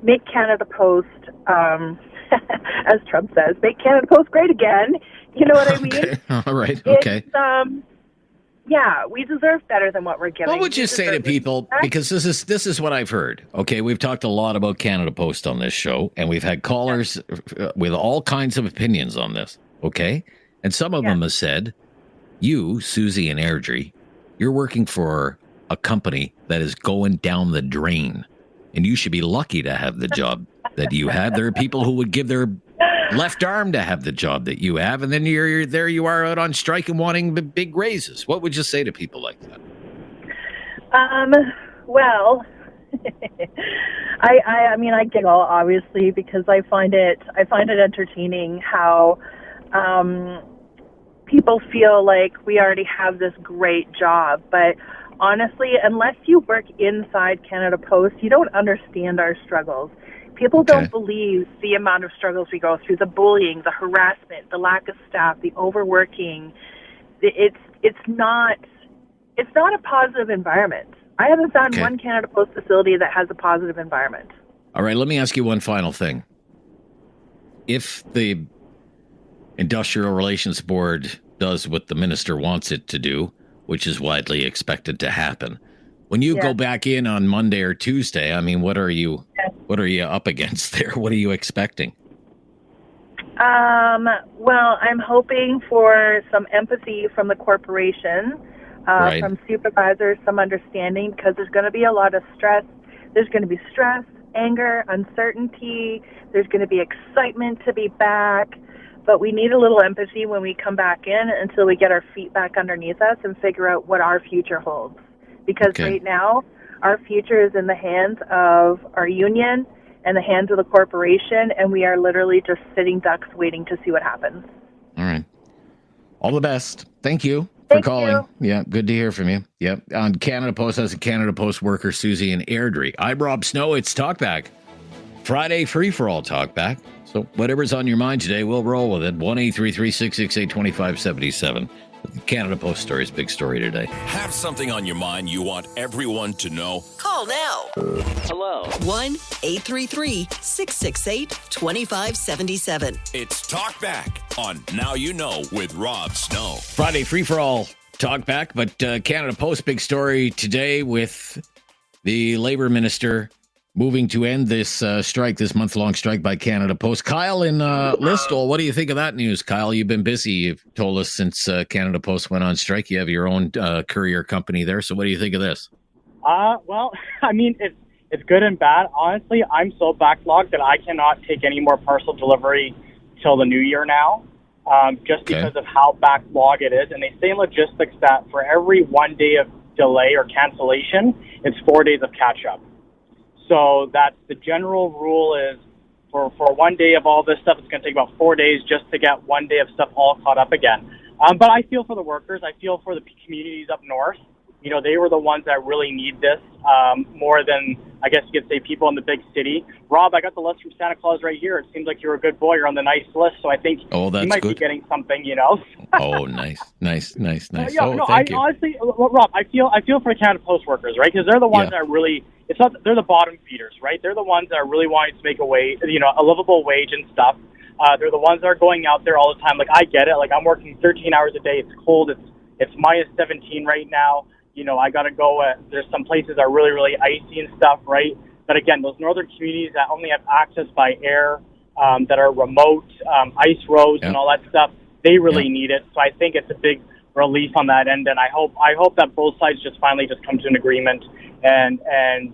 Make Canada Post, as Trump says, make Canada Post great again. You know what I mean? All right. Okay. Yeah, we deserve better than what we're getting. What would you say to people? Because this is what I've heard. Okay, we've talked a lot about Canada Post on this show, and we've had callers with all kinds of opinions on this. Okay, and some of them have said, "You, Susie and Airdrie, you're working for a company that is going down the drain, and you should be lucky to have the job that you have." There are people who would give their left arm to have the job that you have, and then you are out on strike and wanting big raises. What would you say to people like that? Well, I mean, I giggle obviously because I find it entertaining how people feel like we already have this great job, but honestly, unless you work inside Canada Post, you don't understand our struggles. People don't believe the amount of struggles we go through, the bullying, the harassment, the lack of staff, the overworking. It's not a positive environment. I haven't found one Canada Post facility that has a positive environment. All right, let me ask you one final thing. If the Industrial Relations Board does what the minister wants it to do, which is widely expected to happen. When you go back in on Monday or Tuesday, I mean, what are you up against there? What are you expecting? Well, I'm hoping for some empathy from the corporation, from supervisors, some understanding, because there's going to be a lot of stress. There's going to be stress, anger, uncertainty. There's going to be excitement to be back. But we need a little empathy when we come back in until we get our feet back underneath us and figure out what our future holds. Because right now, our future is in the hands of our union and the hands of the corporation, and we are literally just sitting ducks waiting to see what happens. All right. All the best. Thank you for calling. Yeah, good to hear from you. Yep. On Canada Post, as a Canada Post worker, Susie in Airdrie. I'm Rob Snow. It's Talkback. Friday free-for-all Talkback. So whatever's on your mind today, we'll roll with it. 1-833-668-2577. Canada Post stories, big story today. Have something on your mind you want everyone to know? Call now. Hello. 1-833-668-2577. It's Talkback on Now You Know with Rob Snow. Friday free-for-all Talkback, but Canada Post, big story today with the Labour Minister moving to end this strike, this month-long strike by Canada Post. Kyle in Listowel, what do you think of that news? Kyle, you've been busy. You've told us since Canada Post went on strike. You have your own courier company there. So what do you think of this? Well, I mean, it's good and bad. Honestly, I'm so backlogged that I cannot take any more parcel delivery till the new year now, just because of how backlogged it is. And they say in logistics that for every 1 day of delay or cancellation, it's 4 days of catch-up. So that's the general rule is for 1 day of all this stuff, it's going to take about 4 days just to get 1 day of stuff all caught up again. But I feel for the workers. I feel for the communities up north. You know, they were the ones that really need this more than, I guess you could say, people in the big city. Rob, I got the list from Santa Claus right here. It seems like you're a good boy. You're on the nice list. So I think you might be getting something, you know. Oh, nice. Thank you. Honestly, Rob, I feel for the Canada Post workers, right? Because they're the ones that really, they're the bottom feeders, right? They're the ones that are really wanting to make a livable wage and stuff. They're the ones that are going out there all the time. Like, I get it. Like, I'm working 13 hours a day. It's cold. It's minus 17 right now. You know, I got to go. There's some places that are really, really icy and stuff, right? But again, those northern communities that only have access by air, that are remote, ice roads and all that stuff, they really need it. So I think it's a big relief on that end, and I hope that both sides just finally just come to an agreement and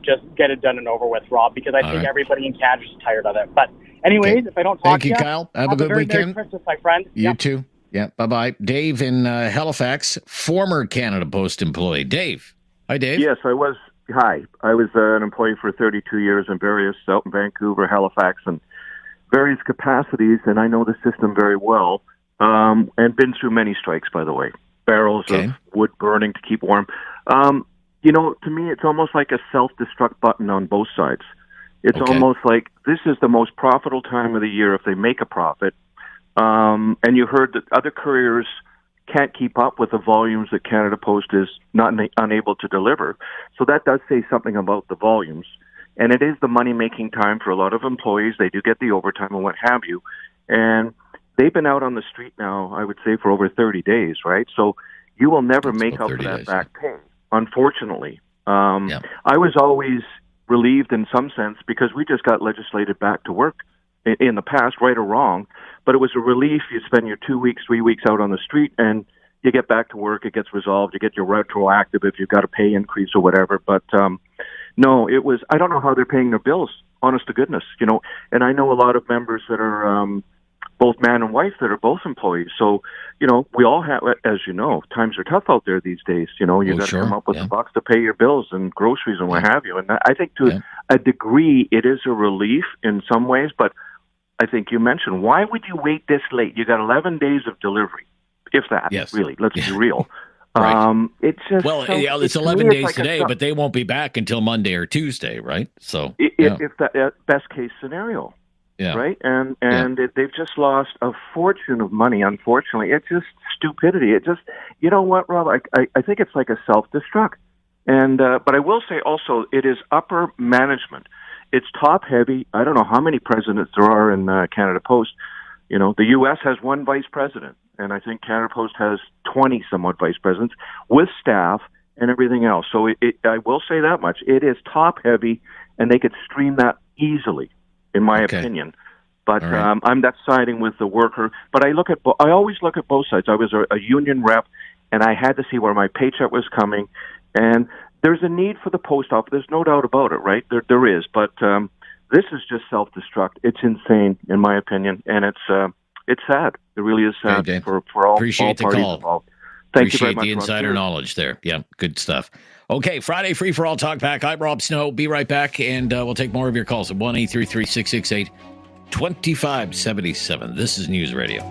just get it done and over with, Rob, because I think everybody in Canada is tired of it. But anyways, if I don't talk to you, Kyle. Have a good weekend. Merry Christmas, my friend. You too. Yeah, bye-bye. Dave in Halifax, former Canada Post employee. Dave. Hi, Dave. Yes, I was. Hi. I was an employee for 32 years in various, out in Vancouver, Halifax, and various capacities, and I know the system very well, and been through many strikes, by the way. Barrels of wood burning to keep warm. You know, to me, it's almost like a self-destruct button on both sides. It's almost like this is the most profitable time of the year if they make a profit. And you heard that other couriers can't keep up with the volumes that Canada Post is unable to deliver. So that does say something about the volumes. And it is the money-making time for a lot of employees. They do get the overtime and what have you. And they've been out on the street now, I would say, for over 30 days, right? So you will never make up for that back pay, unfortunately. I was always relieved in some sense because we just got legislated back to work in the past, right or wrong. But it was a relief. You spend your 2 weeks, 3 weeks out on the street, and you get back to work. It gets resolved. You get your retroactive if you've got a pay increase or whatever. But no, it was. I don't know how they're paying their bills. Honest to goodness, you know. And I know a lot of members that are both man and wife that are both employees. So you know, we all have, as you know, times are tough out there these days. You know, you got to come up with the bucks to pay your bills and groceries and what have you. And I think to a degree, it is a relief in some ways, but I think you mentioned, why would you wait this late? You got 11 days of delivery, if that, really. Let's be real. It's just it's 11 days today, but they won't be back until Monday or Tuesday, right? So if that best case scenario, right? And they've just lost a fortune of money. Unfortunately, it's just stupidity. It just, you know what, Rob? I think it's like a self-destruct. And but I will say also, it is upper management. It's top heavy. I don't know how many presidents there are in Canada Post. You know, the U.S. has one vice president. and I think Canada Post has 20 somewhat vice presidents with staff and everything else. So I will say that much. It is top heavy, and they could stream that easily, in my opinion. But right. I'm not siding with the worker. But I always look at both sides. I was a union rep, and I had to see where my paycheck was coming. And there's a need for the post office. There's no doubt about it, right? There is. But this is just self-destruct. It's insane, in my opinion, and it's sad. It really is sad for all parties involved. Thank you very much. Appreciate the insider knowledge there. Yeah, good stuff. Okay, Friday Free for All Talkback. I'm Rob Snow. Be right back, and we'll take more of your calls at 1-833-668-2577. This is News Radio.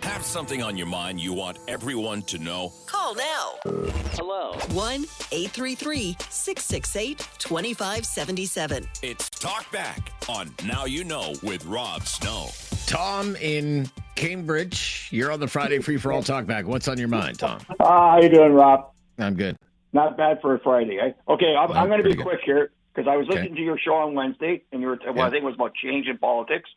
Have something on your mind you want everyone to know? Call now. Hello. 1-833-668-2577. It's Talkback on Now You Know with Rob Snow. Tom in Cambridge, you're on the Friday Free for All Talkback. What's on your mind, Tom? How you doing, Rob? I'm good. Not bad for a Friday. Okay, I'm going to be quick here because I was listening to your show on Wednesday, and I think it was about change in politics.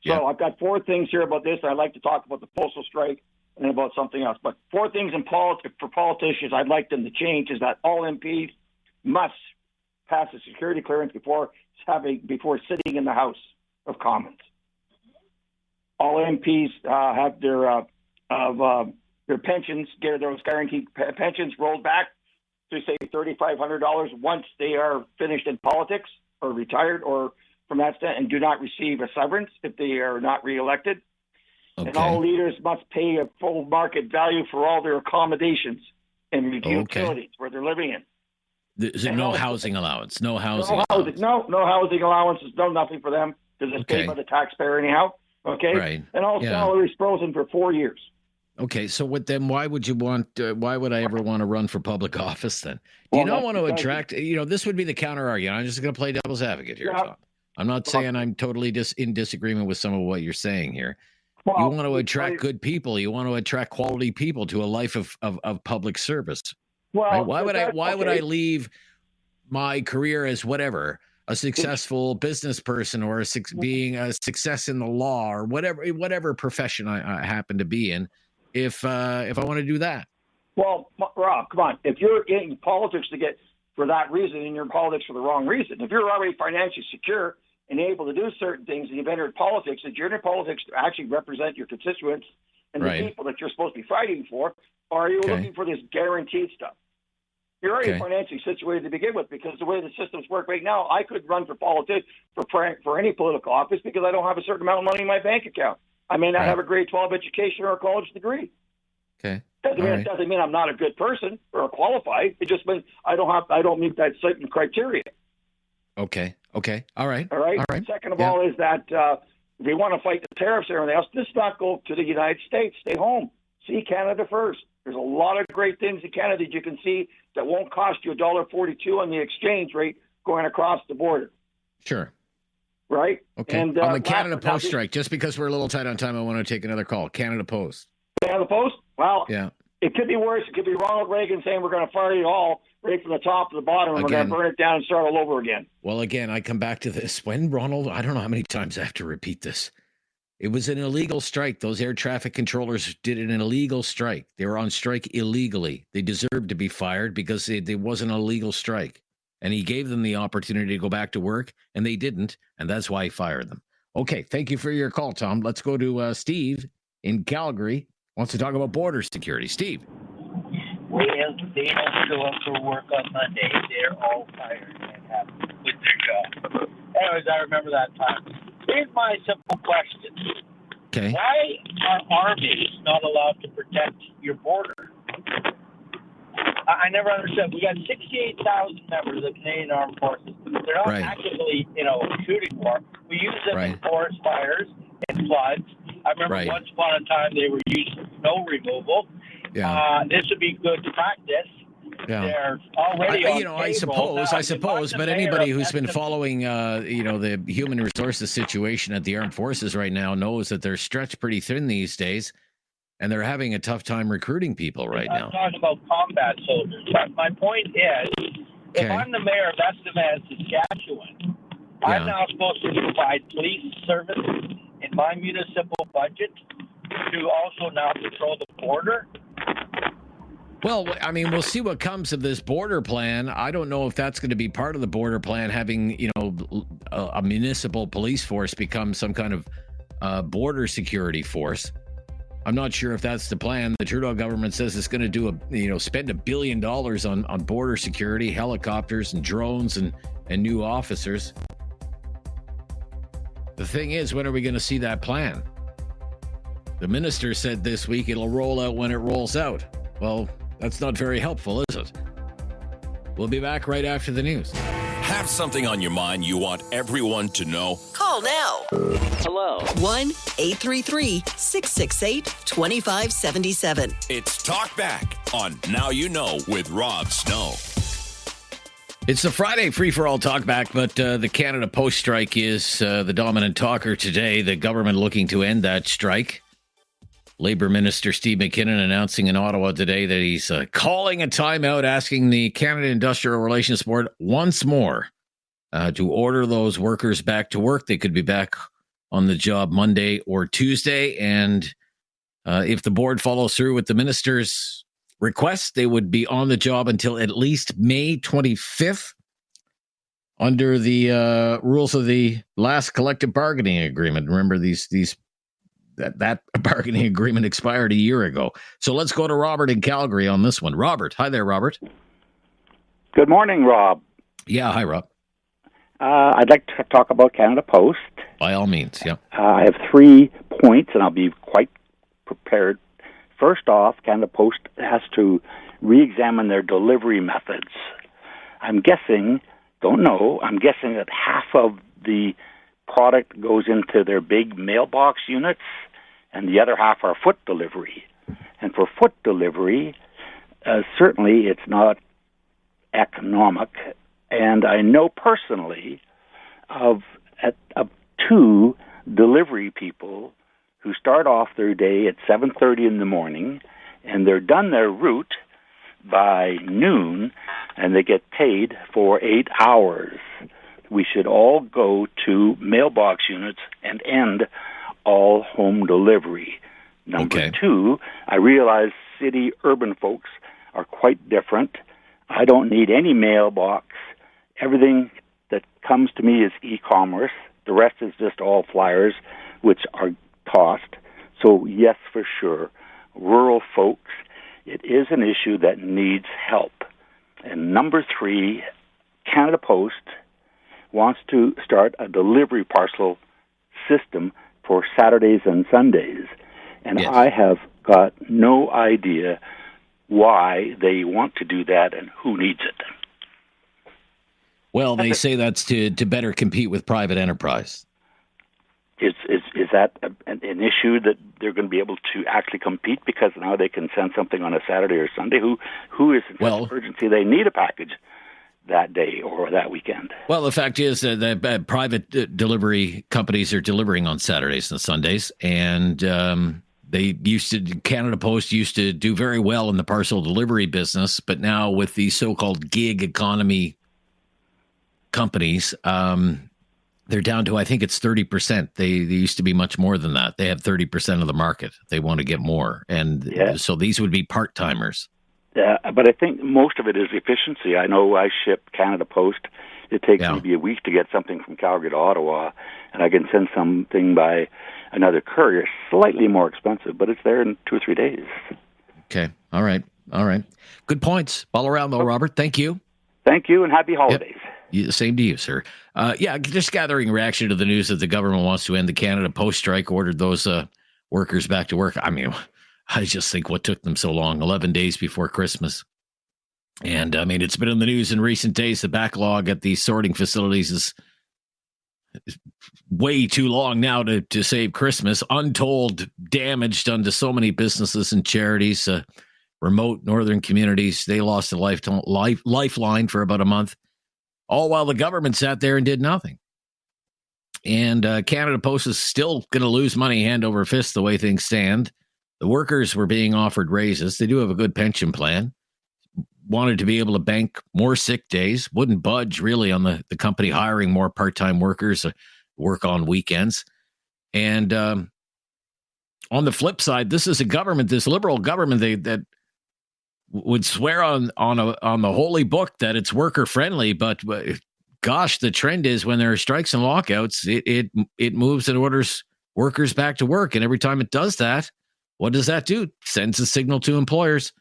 So I've got 4 things here about this. I'd like to talk about the postal strike and then about something else. But 4 things in politics for politicians I'd like them to change is that all MPs must pass a security clearance before sitting in the House of Commons. All MPs have their pensions, get those guaranteed pensions rolled back to say $3,500 once they are finished in politics or retired or from that stand, and do not receive a severance if they are not reelected. Okay. And all leaders must pay a full market value for all their accommodations and utilities where they're living in. There's no housing allowance. No housing allowance. No housing allowances. No nothing for them because it's paid by the taxpayer anyhow. Okay. Right. And all salaries frozen for 4 years. Okay, so why would you want? Why would I ever want to run for public office then? Do you not want to attract? This would be the counter argument. I'm just going to play devil's advocate here, Tom. I'm not saying I'm totally in disagreement with some of what you're saying here. Well, you want to attract good people. You want to attract quality people to a life of public service. Well, right? Why would I leave my career as whatever, a successful business person or being a success in the law or whatever profession I happen to be in, if I want to do that? Well, Rob, come on. If you're in politics for that reason, and you're in politics for the wrong reason, if you're already financially secure and able to do certain things, and you've entered politics, and you're in politics to actually represent your constituents and the people that you're supposed to be fighting for, or are you looking for this guaranteed stuff? You're already financially situated to begin with, because the way the systems work right now, I could run for politics for any political office because I don't have a certain amount of money in my bank account. I may not have a grade 12 education or a college degree. Okay. It doesn't mean I'm not a good person or qualified. It just means I don't meet that certain criteria. Okay. All right. Second of all is that if we want to fight the tariffs and everything else, just not go to the United States. Stay home. See Canada first. There's a lot of great things in Canada that you can see that won't cost you $1.42 on the exchange rate going across the border. Sure. Right? Okay. And, on the Canada Post strike, just because we're a little tight on time, I want to take another call. Canada Post. Canada Post? Well, it could be worse. It could be Ronald Reagan saying we're going to fire you all right from the top to the bottom, and we're going to burn it down and start all over again. Well, again, I come back to this. When Ronald, I don't know how many times I have to repeat this. It was an illegal strike. Those air traffic controllers did an illegal strike. They were on strike illegally. They deserved to be fired because there wasn't a legal strike. And he gave them the opportunity to go back to work, and they didn't, and that's why he fired them. Okay, thank you for your call, Tom. Let's go to Steve in Calgary. Wants to talk about border security. Steve. Well, they don't show up for work on Monday. They're all fired and have to quit their job. Anyways, I remember that time. Here's my simple question. Okay. Why are armies not allowed to protect your border? I never understood. We got 68,000 members of the Canadian Armed Forces. They're not actively, shooting war. We use them in forest fires and floods. I remember once upon a time they were used for snow removal. Yeah. This would be good practice. Yeah. They're already I suppose, but anybody who's been following, the human resources situation at the armed forces right now knows that they're stretched pretty thin these days, and they're having a tough time recruiting people right now. I'm talking about combat soldiers. But my point is, if I'm the mayor of Estevan, Saskatchewan, I'm now supposed to provide police services in my municipal budget to also now control the border. Well, I mean, we'll see what comes of this border plan. I don't know if that's going to be part of the border plan, having, a municipal police force become some kind of border security force. I'm not sure if that's the plan. The Trudeau government says it's going to spend $1 billion on border security, helicopters and drones and new officers. The thing is, when are we going to see that plan? The minister said this week it'll roll out when it rolls out. Well, that's not very helpful, is it? We'll be back right after the news. Have something on your mind you want everyone to know? Call now. Hello. 1-833-668-2577. It's Talkback on Now You Know with Rob Snow. It's the Friday free-for-all talkback, but the Canada Post strike is the dominant talker today. The government looking to end that strike. Labour Minister Steve McKinnon announcing in Ottawa today that he's calling a timeout, asking the Canada Industrial Relations Board once more to order those workers back to work. They could be back on the job Monday or Tuesday. And if the board follows through with the minister's request, they would be on the job until at least May 25th under the rules of the last collective bargaining agreement. Remember, that bargaining agreement expired a year ago. So let's go to Robert in Calgary on this one. Robert. Hi there, Robert. Good morning, Rob. Yeah, hi, Rob. I'd like to talk about Canada Post. By all means, yeah. I have 3 points, and I'll be quite prepared. First off, Canada Post has to re-examine their delivery methods. I'm guessing that half of the product goes into their big mailbox units, and the other half are foot delivery. And for foot delivery, certainly it's not economic. And I know personally of 2 delivery people who start off their day at 7:30 in the morning, and they're done their route by noon, and they get paid for 8 hours. We should all go to mailbox units and end all home delivery. Number 2, I realize city-urban folks are quite different. I don't need any mailbox. Everything that comes to me is e-commerce. The rest is just all flyers, which are tossed. So, yes, for sure, rural folks, it is an issue that needs help. And number 3, Canada Post wants to start a delivery parcel system for Saturdays and Sundays. And I have got no idea why they want to do that and who needs it. Well, they say that's to better compete with private enterprise. Is that an issue that they're going to be able to actually compete because now they can send something on a Saturday or Sunday? Who is in such urgency they need a package that day or that weekend? Well, the fact is that private delivery companies are delivering on Saturdays and Sundays, and Canada Post used to do very well in the parcel delivery business, but now with the so-called gig economy companies, they're down to, I think it's 30%. They used to be much more than that. They have 30% of the market. They want to get more. And so these would be part-timers. Yeah, but I think most of it is efficiency. I know I ship Canada Post. It takes maybe a week to get something from Calgary to Ottawa, and I can send something by another courier, slightly more expensive, but it's there in 2 or 3 days. Okay. All right. Good points. All around, though, Robert. Thank you. Thank you, and happy holidays. Same to you, sir. Just gathering reaction to the news that the government wants to end the Canada Post strike, ordered those workers back to work. I mean, I just think what took them so long, 11 days before Christmas. And, I mean, it's been in the news in recent days. The backlog at these sorting facilities is way too long now to save Christmas. Untold damage done to so many businesses and charities, remote northern communities. They lost a lifeline for about a month, all while the government sat there and did nothing. And Canada Post is still going to lose money hand over fist the way things stand. The workers were being offered raises. They do have a good pension plan. wanted to be able to bank more sick days, wouldn't budge really on the company hiring more part-time workers, work on weekends. And on the flip side, this is a government, this liberal government, that would swear on the holy book that it's worker friendly, but gosh, the trend is when there are strikes and lockouts, it moves and orders workers back to work, and every time it does that, what does that do? Sends a signal to employers.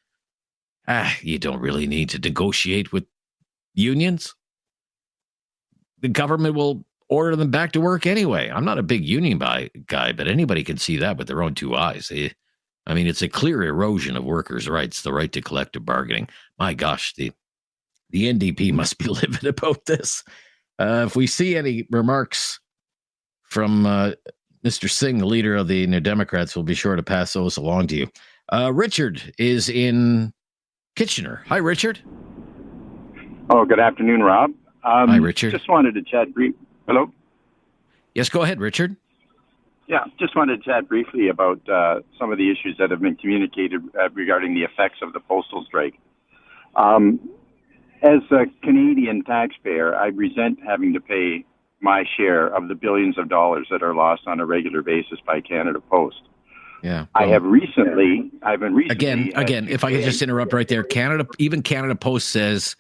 You don't really need to negotiate with unions. The government will order them back to work anyway. I'm not a big union guy, but anybody can see that with their own two eyes. I mean, it's a clear erosion of workers' rights, the right to collective bargaining. My gosh, the NDP must be livid about this. If we see any remarks from Mr. Singh, the leader of the New Democrats, we'll be sure to pass those along to you. Richard is in Kitchener. Hi, Richard. Oh, good afternoon, Rob. Hi, Richard. Just wanted to chat briefly. Hello? Yes, go ahead, Richard. Yeah, just wanted to chat briefly about some of the issues that have been communicated regarding the effects of the postal strike. As a Canadian taxpayer, I resent having to pay my share of the billions of dollars that are lost on a regular basis by Canada Post. Yeah. I've been recently Again, if I could just interrupt right there, Canada Post says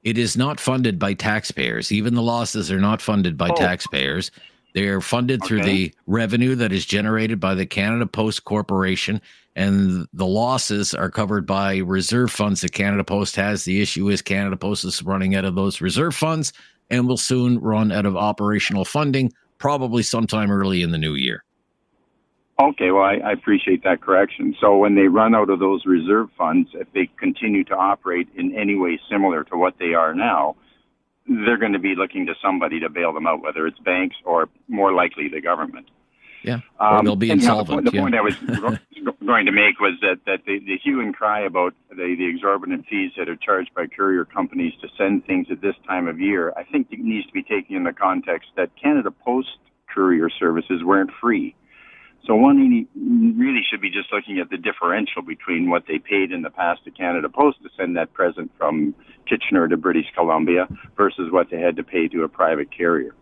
it is not funded by taxpayers. Even the losses are not funded by taxpayers. They're funded through the revenue that is generated by the Canada Post Corporation, and the losses are covered by reserve funds that Canada Post has. The issue is Canada Post is running out of those reserve funds and will soon run out of operational funding, probably sometime early in the new year. Okay, well, I appreciate that correction. So when they run out of those reserve funds, if they continue to operate in any way similar to what they are now, they're going to be looking to somebody to bail them out, whether it's banks or more likely the government. Yeah, or they'll be insolvent. The point I was going to make was that the hue and cry about the exorbitant fees that are charged by courier companies to send things at this time of year, I think it needs to be taken in the context that Canada Post courier services weren't free. So one really should be just looking at the differential between what they paid in the past to Canada Post to send that present from Kitchener to British Columbia versus what they had to pay to a private carrier.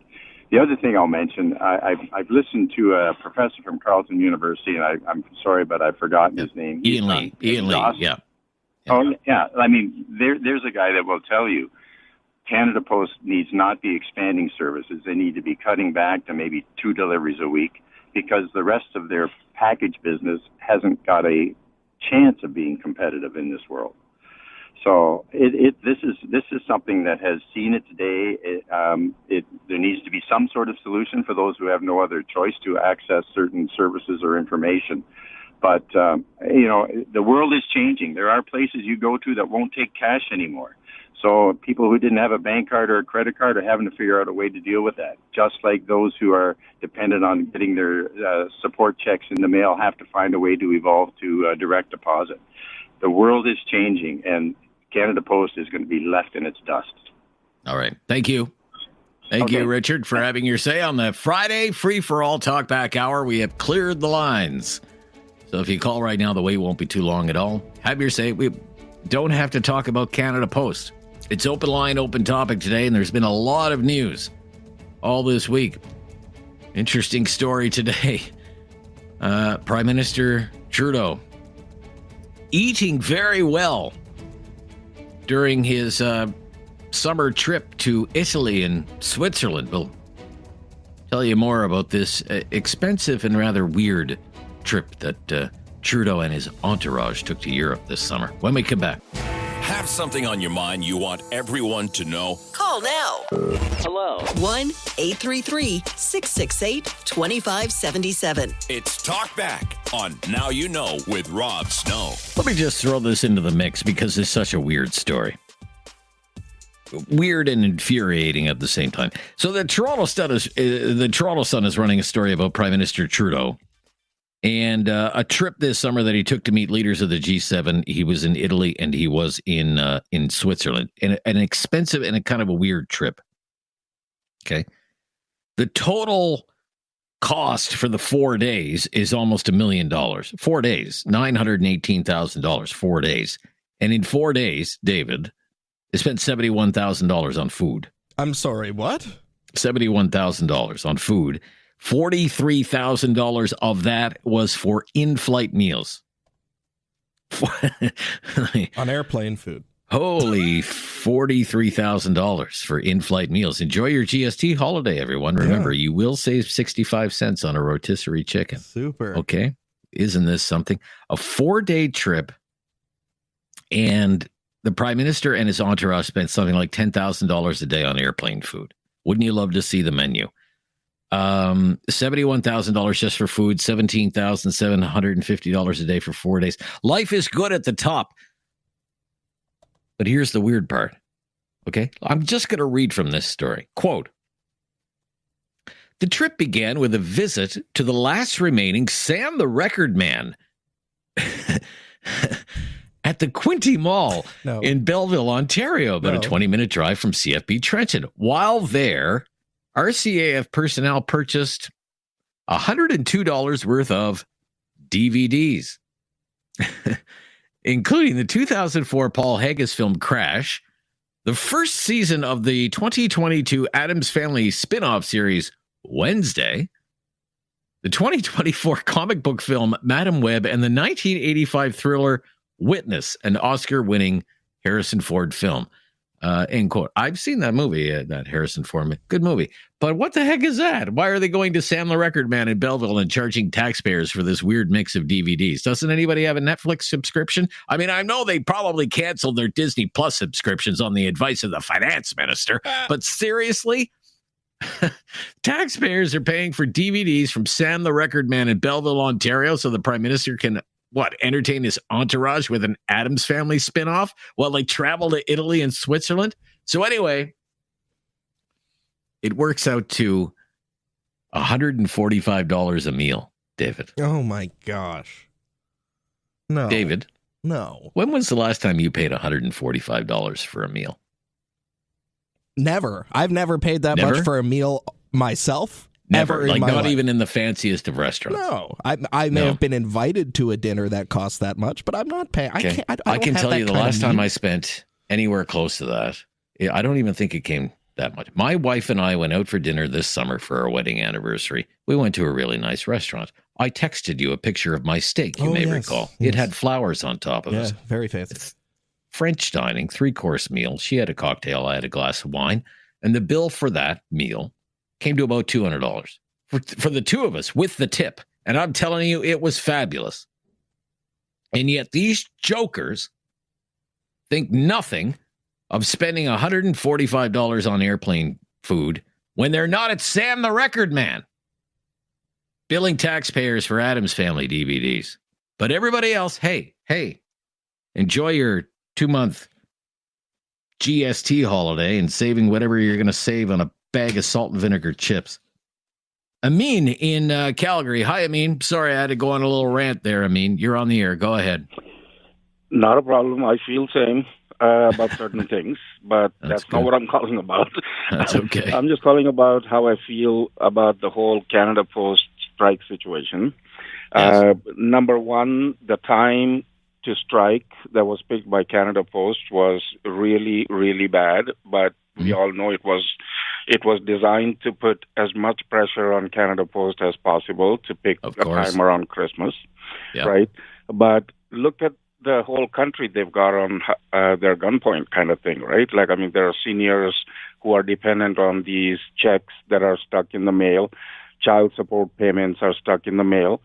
The other thing I'll mention, I've listened to a professor from Carleton University, and I'm sorry, but I've forgotten his name. Ian Lee, yeah. Oh, yeah. I mean, there's a guy that will tell you Canada Post needs not be expanding services. They need to be cutting back to maybe 2 deliveries a week, because the rest of their package business hasn't got a chance of being competitive in this world. So this is something that has seen it today. There needs to be some sort of solution for those who have no other choice to access certain services or information. But the world is changing. There are places you go to that won't take cash anymore. So people who didn't have a bank card or a credit card are having to figure out a way to deal with that. Just like those who are dependent on getting their support checks in the mail have to find a way to evolve to direct deposit. The world is changing, and Canada Post is going to be left in its dust. All right. Thank you. Thank you, Richard, for having your say on the Friday free-for-all Talkback Hour. We have cleared the lines. So if you call right now, the wait won't be too long at all. Have your say. We don't have to talk about Canada Post. It's open line, open topic today, and there's been a lot of news all this week. Interesting story today. Prime Minister Trudeau eating very well during his summer trip to Italy and Switzerland. We'll tell you more about this expensive and rather weird trip that Trudeau and his entourage took to Europe this summer. When we come back. Have something on your mind you want everyone to know? Call now. Hello. 1-833-668-2577. It's Talkback on Now You Know with Rob Snow. Let me just throw this into the mix because it's such a weird story. Weird and infuriating at the same time. So the Toronto Sun is running a story about Prime Minister Trudeau and a trip this summer that he took to meet leaders of the G7. He was in Italy and he was in Switzerland. And an expensive and a kind of a weird trip. Okay. The total cost for the 4 days is almost $1 million. 4 days, $918,000, 4 days. And in 4 days, David, they spent $71,000 on food. I'm sorry, what? $71,000 on food. $43,000 of that was for in-flight meals. On airplane food. Holy $43,000 for in-flight meals. Enjoy your GST holiday, everyone. Remember, you will save 65 cents on a rotisserie chicken. Super. Okay. Isn't this something? A 4-day trip, and the Prime Minister and his entourage spent something like $10,000 a day on airplane food. Wouldn't you love to see the menu? $71,000 just for food, $17,750 a day for 4 days. Life is good at the top. But here's the weird part. Okay? I'm just going to read from this story. Quote, the trip began with a visit to the last remaining Sam the Record Man at the Quinte Mall in Belleville, Ontario, about a 20-minute drive from CFB Trenton. While there, RCAF personnel purchased $102 worth of DVDs, including the 2004 Paul Haggis film Crash, the first season of the 2022 Addams Family spin-off series Wednesday, the 2024 comic book film Madam Web, and the 1985 thriller Witness, an Oscar-winning Harrison Ford film. End quote. I've seen that movie, that Harrison Ford. Good movie. But what the heck is that? Why are they going to Sam the Record Man in Belleville and charging taxpayers for this weird mix of DVDs? Doesn't anybody have a Netflix subscription? I mean, I know they probably canceled their Disney Plus subscriptions on the advice of the finance minister, but seriously? Taxpayers are paying for DVDs from Sam the Record Man in Belleville, Ontario, so the Prime Minister can entertain his entourage with an Addams Family spinoff while they travel to Italy and Switzerland? So anyway, it works out to $145 a meal, David. Oh my gosh. No. David? No. When was the last time you paid $145 for a meal? Never. I've never paid that much for a meal myself. Never, ever like not life. Even in the fanciest of restaurants. No, I may have been invited to a dinner that cost that much, but I'm not paying. Okay. I can tell you the last time I spent anywhere close to that, I don't even think it came that much. My wife and I went out for dinner this summer for our wedding anniversary. We went to a really nice restaurant. I texted you a picture of my steak, you may recall. Yes. It had flowers on top of it. Very fancy. It's French dining, 3-course meal. She had a cocktail, I had a glass of wine. And the bill for that meal came to about $200 for the two of us with the tip. And I'm telling you, it was fabulous. And yet these jokers think nothing of spending $145 on airplane food when they're not at Sam the Record Man, billing taxpayers for Addams Family DVDs. But everybody else, hey, enjoy your 2-month GST holiday and saving whatever you're going to save on a bag of salt and vinegar chips. Amin in Calgary. Hi, Amin. Sorry, I had to go on a little rant there, Amin. You're on the air. Go ahead. Not a problem. I feel same about certain things, but that's not what I'm calling about. That's okay. I'm just calling about how I feel about the whole Canada Post strike situation. Yes. Number one, the time to strike that was picked by Canada Post was really, really bad, but we all know it was designed to put as much pressure on Canada Post as possible to pick a time around Christmas, right? But look at the whole country they've got on their gunpoint kind of thing, right? Like, I mean, there are seniors who are dependent on these checks that are stuck in the mail. Child support payments are stuck in the mail.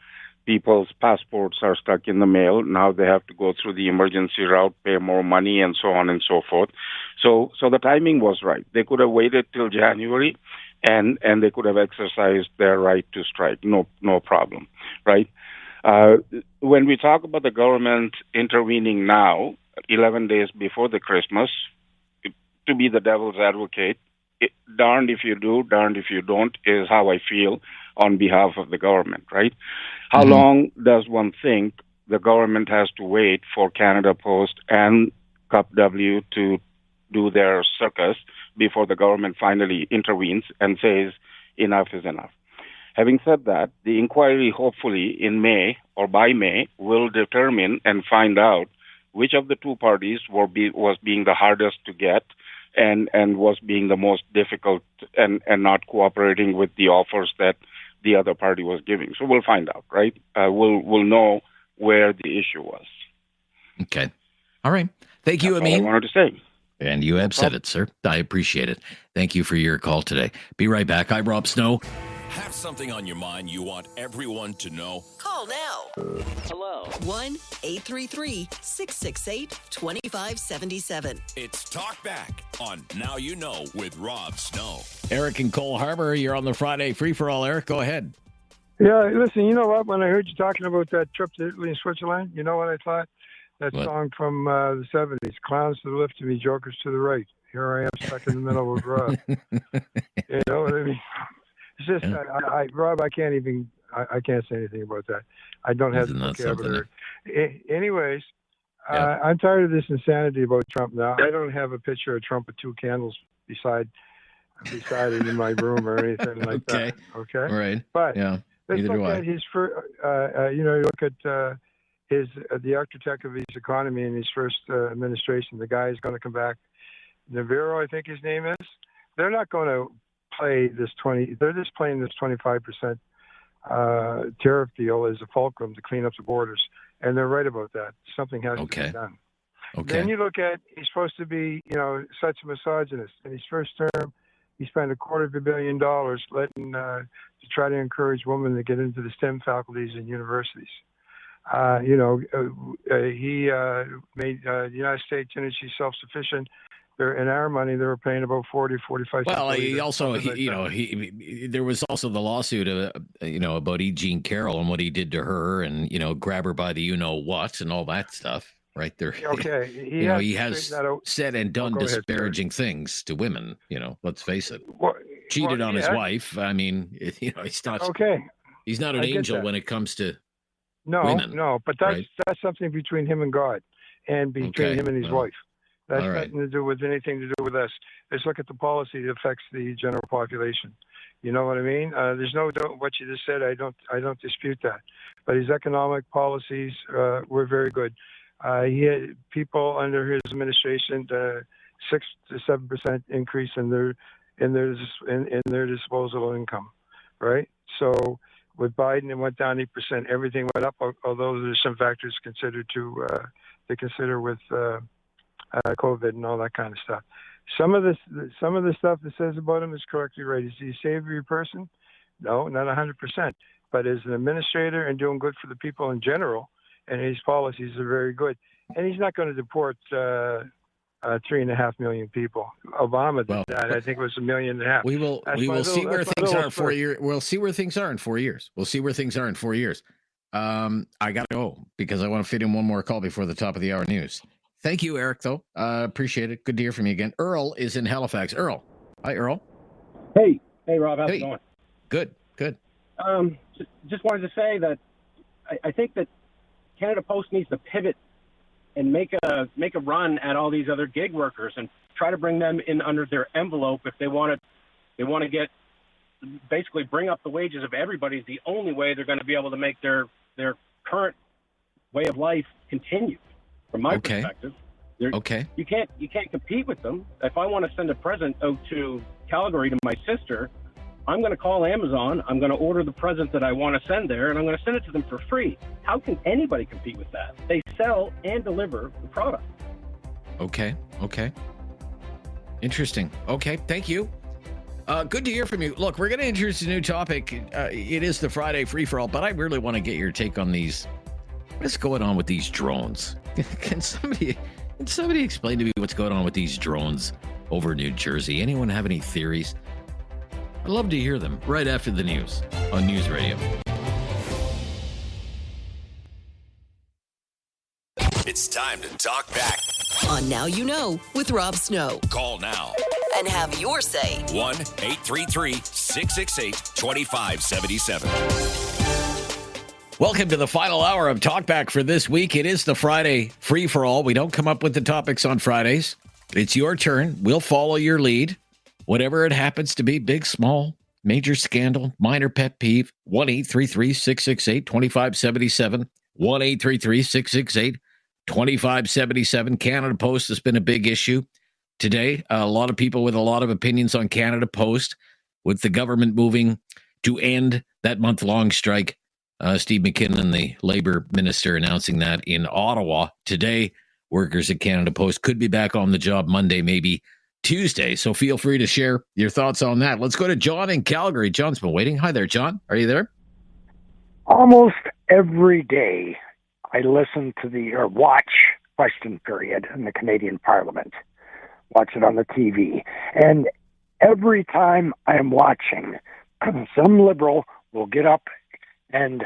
People's passports are stuck in the mail. Now they have to go through the emergency route, pay more money, and so on and so forth. So the timing was right. They could have waited till January, and they could have exercised their right to strike. No problem, right? When we talk about the government intervening now, 11 days before the Christmas, to be the devil's advocate, darned if you do, darned if you don't, is how I feel on behalf of the government, right? How long does one think the government has to wait for Canada Post and CUPW to do their circus before the government finally intervenes and says enough is enough? Having said that, the inquiry hopefully in May or by May will determine and find out which of the two parties was being the hardest to get and was being the most difficult and not cooperating with the offers that the other party was giving. So we'll find out, right? We'll know where the issue was. Okay. All right. Thank you, That's Amin. all I wanted to say. And you have said it, sir. I appreciate it. Thank you for your call today. Be right back. I'm Rob Snow. Have something on your mind you want everyone to know? Call now. Hello. 1-833-668-2577. It's Talkback on Now You Know with Rob Snow. Eric in Cole Harbor, you're on the Friday free-for-all. Eric, go ahead. Yeah, listen, you know what? When I heard you talking about that trip to Italy and Switzerland, you know what I thought? That song from the 70s, Clowns to the left of me, Jokers to the right. Here I am stuck in the middle of Rob. You know what I mean? It's just, Rob, I can't say anything about that. I don't have the vocabulary. Anyways, I'm tired of this insanity about Trump now. I don't have a picture of Trump with two candles beside it in my room or anything like that. Okay. Right. But let's Neither look do I. at his first, look at the architect of his economy in his first administration. The guy is going to come back. Navarro, I think his name is. They're not going to play this 20. They're just playing this 25% tariff deal as a fulcrum to clean up the borders, and they're right about that. Something has to be done. Okay. Then you look at, he's supposed to be, such a misogynist. In his first term, he spent $250 million letting to try to encourage women to get into the STEM faculties in universities. He made the United States energy self-sufficient. In our money, they were paying about 45 cents. Well, he also, there was also the lawsuit, about E. Jean Carroll and what he did to her, and grab her by the what and all that stuff. Right there. Okay. He has said and done disparaging things to women. Let's face it. Cheated on his wife. I mean, he's not. Okay. He's not an angel when it comes to women. No, but that's something between him and God, and between him and his wife. That's nothing to do with anything to do with us. Let's look at the policy that affects the general population. You know what I mean? There's no doubt what you just said. I don't dispute that. But his economic policies were very good. He had people under his administration 6 to 7% increase in their disposable income, right? So with Biden, it went down 8%. Everything went up, although there's some factors considered to consider with COVID and all that kind of stuff. Some of the stuff that says about him is correctly right. Is he a savory person? No, not 100%. But as an administrator and doing good for the people in general, and his policies are very good. And he's not going to deport 3.5 million people. Obama did that. I think it was 1.5 million. We will see where things are in 4 years. We'll see where things are in 4 years. I got to go because I want to fit in one more call before the top of the hour news. Thank you, Eric, though. Appreciate it. Good to hear from you again. Earl is in Halifax. Earl. Hi, Earl. Hey, Rob. How's it going? Good. Just wanted to say that I think that Canada Post needs to pivot and make a run at all these other gig workers and try to bring them in under their envelope if they want to get basically bring up the wages of everybody. Is the only way they're going to be able to make their current way of life continue. From my perspective, you can't compete with them. If I want to send a present out to Calgary to my sister, I'm going to call Amazon. I'm going to order the present that I want to send there, and I'm going to send it to them for free. How can anybody compete with that? They sell and deliver the product. Okay. Interesting. Okay, thank you. Good to hear from you. Look, we're going to introduce a new topic. It is the Friday free-for-all, but I really want to get your take on these. What's going on with these drones? Can somebody explain to me what's going on with these drones over New Jersey? Anyone have any theories? I'd love to hear them right after the news on News Radio. It's time to talk back. On Now You Know with Rob Snow. Call now and have your say. 1-833-668-2577. Welcome to the final hour of Talkback for this week. It is the Friday free-for-all. We don't come up with the topics on Fridays. It's your turn. We'll follow your lead. Whatever it happens to be, big, small, major scandal, minor pet peeve, 1-833-668-2577, 2577. Canada Post has been a big issue today. A lot of people with a lot of opinions on Canada Post, with the government moving to end that month-long strike. Steve McKinnon, the Labour Minister, announcing that in Ottawa today. Workers at Canada Post could be back on the job Monday, maybe Tuesday. So feel free to share your thoughts on that. Let's go to John in Calgary. John's been waiting. Hi there, John. Are you there? Almost every day I listen to or watch Question Period in the Canadian Parliament. Watch it on the TV. And every time I'm watching, some Liberal will get up and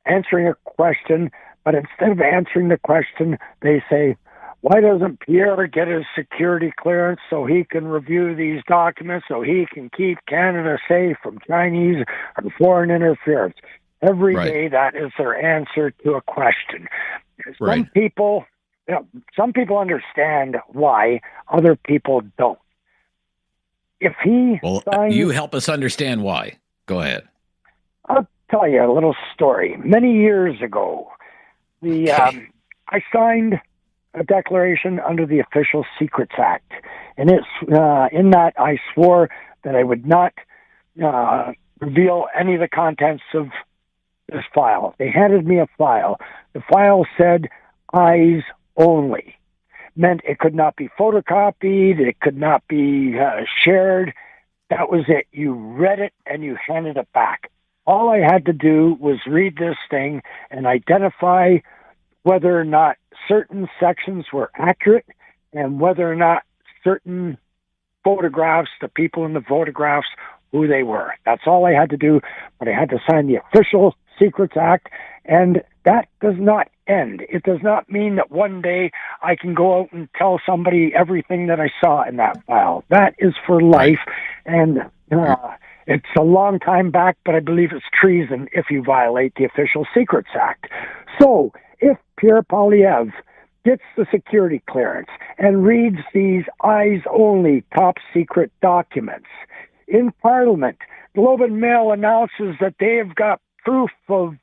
answering a question, but instead of answering the question, they say, why doesn't Pierre get his security clearance so he can review these documents, so he can keep Canada safe from Chinese or foreign interference? Every day, that is their answer to a question. Some people understand why, other people don't. If he signs, you help us understand why. Go ahead. I'll tell you a little story. Many years ago, I signed a declaration under the Official Secrets Act, and it's in that I swore that I would not reveal any of the contents of this file. They handed me a file. The file said eyes only. Meant it could not be photocopied, it could not be shared. That was it. You read it and you handed it back. All I had to do was read this thing and identify whether or not certain sections were accurate and whether or not certain photographs, the people in the photographs, who they were. That's all I had to do, but I had to sign the Official Secrets Act, and that does not end. It does not mean that one day I can go out and tell somebody everything that I saw in that file. That is for life, and it's a long time back, but I believe it's treason if you violate the Official Secrets Act. So, if Pierre Poilievre gets the security clearance and reads these eyes-only top-secret documents, in Parliament, Globe and Mail announces that they have got proof of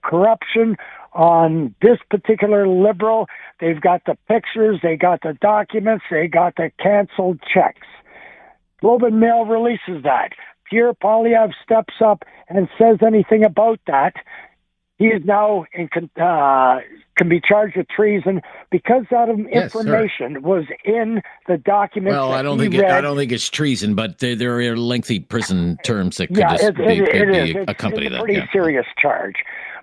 corruption on this particular Liberal. They've got the pictures, they got the documents, they got the canceled checks. Globe and Mail releases that. Pierre Poilievre steps up and says anything about that. He is now can be charged with treason because that information was in the documents. Well, I don't think it's treason, but there are lengthy prison terms that could accompany that. It's a pretty serious charge.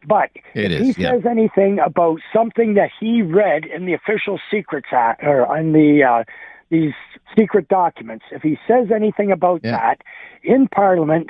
But if he says anything about something that he read in the Official Secrets Act or in these secret documents, if he says anything about that in Parliament,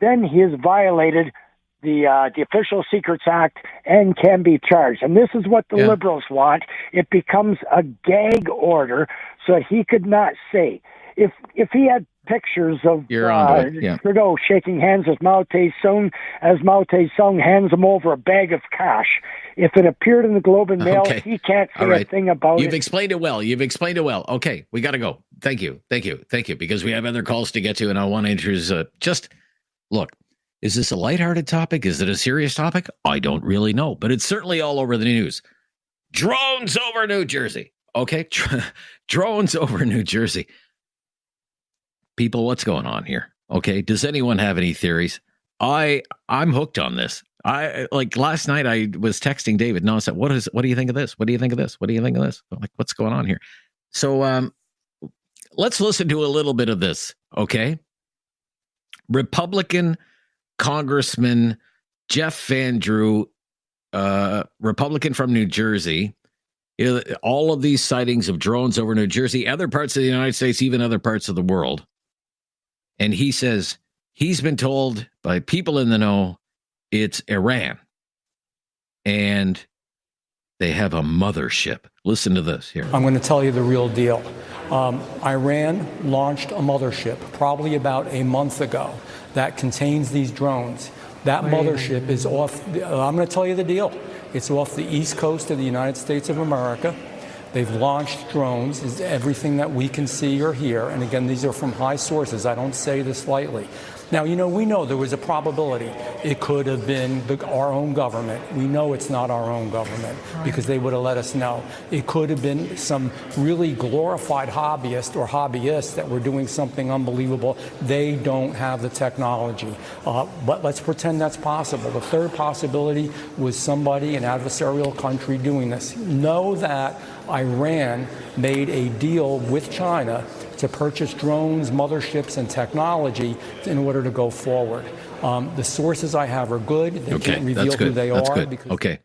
then he has violated the Official Secrets Act and can be charged. And this is what the Liberals want. It becomes a gag order so that he could not say. If he had pictures of Trudeau shaking hands with Mao Tse-tung as Mao Tse-tung hands him over a bag of cash, if it appeared in the Globe and Mail, he can't say a thing about it. You've explained it well. Okay, we got to go. Thank you, because we have other calls to get to, and I want to introduce look, is this a lighthearted topic? Is it a serious topic? I don't really know, but it's certainly all over the news. Drones over New Jersey. Okay, drones over New Jersey. People, what's going on here? Okay, does anyone have any theories? I'm hooked on this. Last night I was texting David. No, I said, what do you think of this? What do you think of this? What do you think of this? I'm like, what's going on here? So let's listen to a little bit of this, okay? Republican Congressman Jeff Van Drew, Republican from New Jersey, all of these sightings of drones over New Jersey, other parts of the United States, even other parts of the world. And he says he's been told by people in the know it's Iran. And they have a mothership. Listen to this here. I'm going to tell you the real deal. Iran launched a mothership probably about a month ago that contains these drones. That mothership is off. I'm going to tell you the deal. It's off the east coast of the United States of America. They've launched drones, is everything that we can see or hear. And again, these are from high sources. I don't say this lightly. Now, we know there was a probability it could have been our own government. We know it's not our own government because they would have let us know. It could have been some really glorified hobbyists that were doing something unbelievable. They don't have the technology. But let's pretend that's possible. The third possibility was somebody, an adversarial country, doing this. Know that Iran made a deal with China to purchase drones, motherships, and technology in order to go forward. The sources I have are good. They can't reveal who they are. Okay.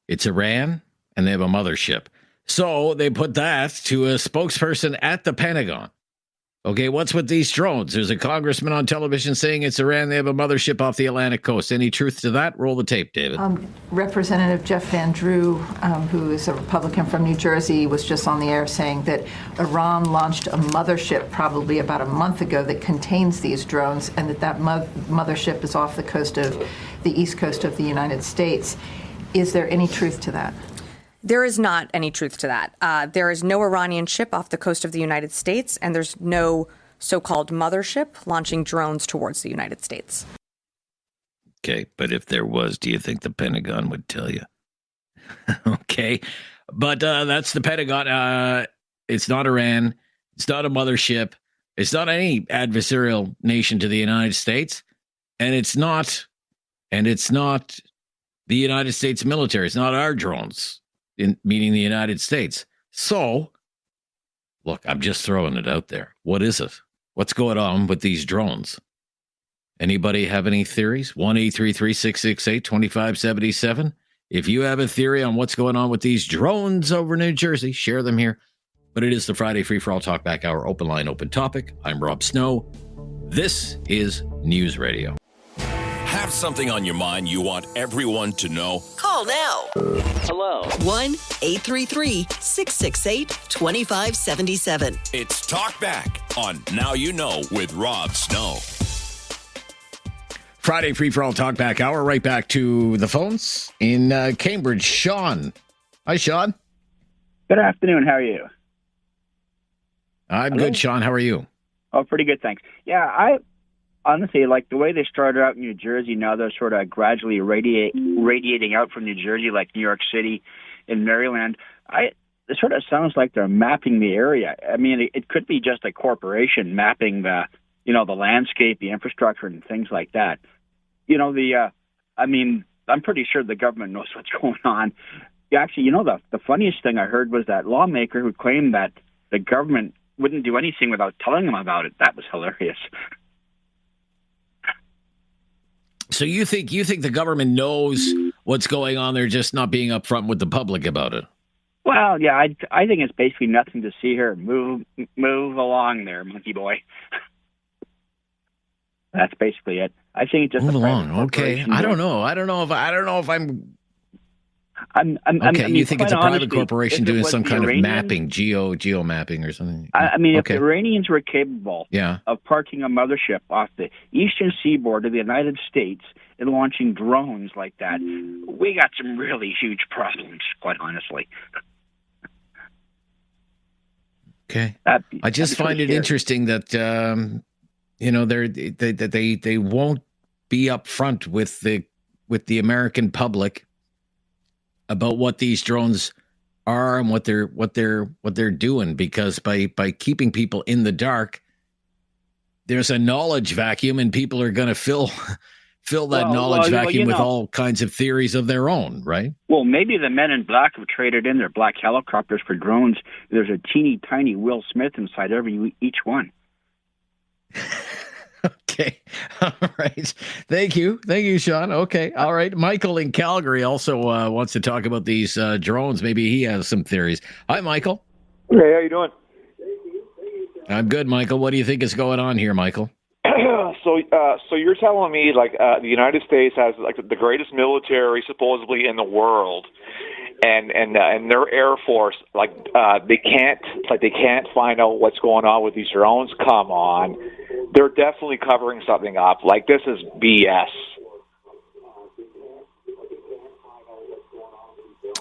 It's Iran, and they have a mothership. So they put that to a spokesperson at the Pentagon. Okay, what's with these drones? There's a congressman on television saying it's Iran. They have a mothership off the Atlantic coast. Any truth to that? Roll the tape, David. Representative Jeff Van Drew, who is a Republican from New Jersey, was just on the air saying that Iran launched a mothership probably about a month ago that contains these drones, and that mothership is off the coast of the east coast of the United States. Is there any truth to that? There is not any truth to that. There is no Iranian ship off the coast of the United States, and there's no so-called mothership launching drones towards the United States. Okay, but if there was, do you think the Pentagon would tell you? Okay, but that's the Pentagon. It's not Iran. It's not a mothership. It's not any adversarial nation to the United States, and it's not the United States military. It's not our drones. Meaning the United States. So, look, I'm just throwing it out there. What is it? What's going on with these drones? Anybody have any theories? 1-833-668-2577. If you have a theory on what's going on with these drones over New Jersey, share them here. But it is the Friday Free for All Talkback Hour, open line, open topic. I'm Rob Snow. This is News Radio. Have something on your mind you want everyone to know? Call now. Hello. 1-833-668-2577. It's Talkback on Now You Know with Rob Snow. Friday Free for All Talkback Hour. Right back to the phones in Cambridge. Sean. Hi, Sean. Good afternoon. How are you? I'm good, Sean. How are you? Oh, pretty good, thanks. Yeah, honestly, like the way they started out in New Jersey, now they're sort of gradually radiating out from New Jersey, like New York City and Maryland. It sort of sounds like they're mapping the area. I mean, it could be just a corporation mapping the landscape, the infrastructure, and things like that. I'm pretty sure the government knows what's going on. Actually, the funniest thing I heard was that lawmaker who claimed that the government wouldn't do anything without telling them about it. That was hilarious. So you think the government knows what's going on? They're just not being upfront with the public about it. Well, yeah, I think it's basically nothing to see here. Move along there, monkey boy. That's basically it. I think it's just move along. Okay, I don't know if I'm. You think it's a private corporation doing some kind of mapping, geo mapping or something? If the Iranians were capable of parking a mothership off the eastern seaboard of the United States and launching drones like that, we got some really huge problems, quite honestly. Okay. I just find it interesting that they won't be upfront with the American public about what these drones are and what they're doing, because by keeping people in the dark, there's a knowledge vacuum, and people are going to fill that knowledge vacuum with all kinds of theories of their own, right? Well, maybe the men in black have traded in their black helicopters for drones. There's a teeny tiny Will Smith inside each one. Okay. All right. Thank you, Sean. Okay. All right. Michael in Calgary also wants to talk about these drones. Maybe he has some theories. Hi, Michael. Hey, how you doing? I'm good, Michael. What do you think is going on here, Michael? So you're telling me the United States has the greatest military supposedly in the world, and their Air Force they can't find out what's going on with these drones? Come on. They're definitely covering something up. This is BS.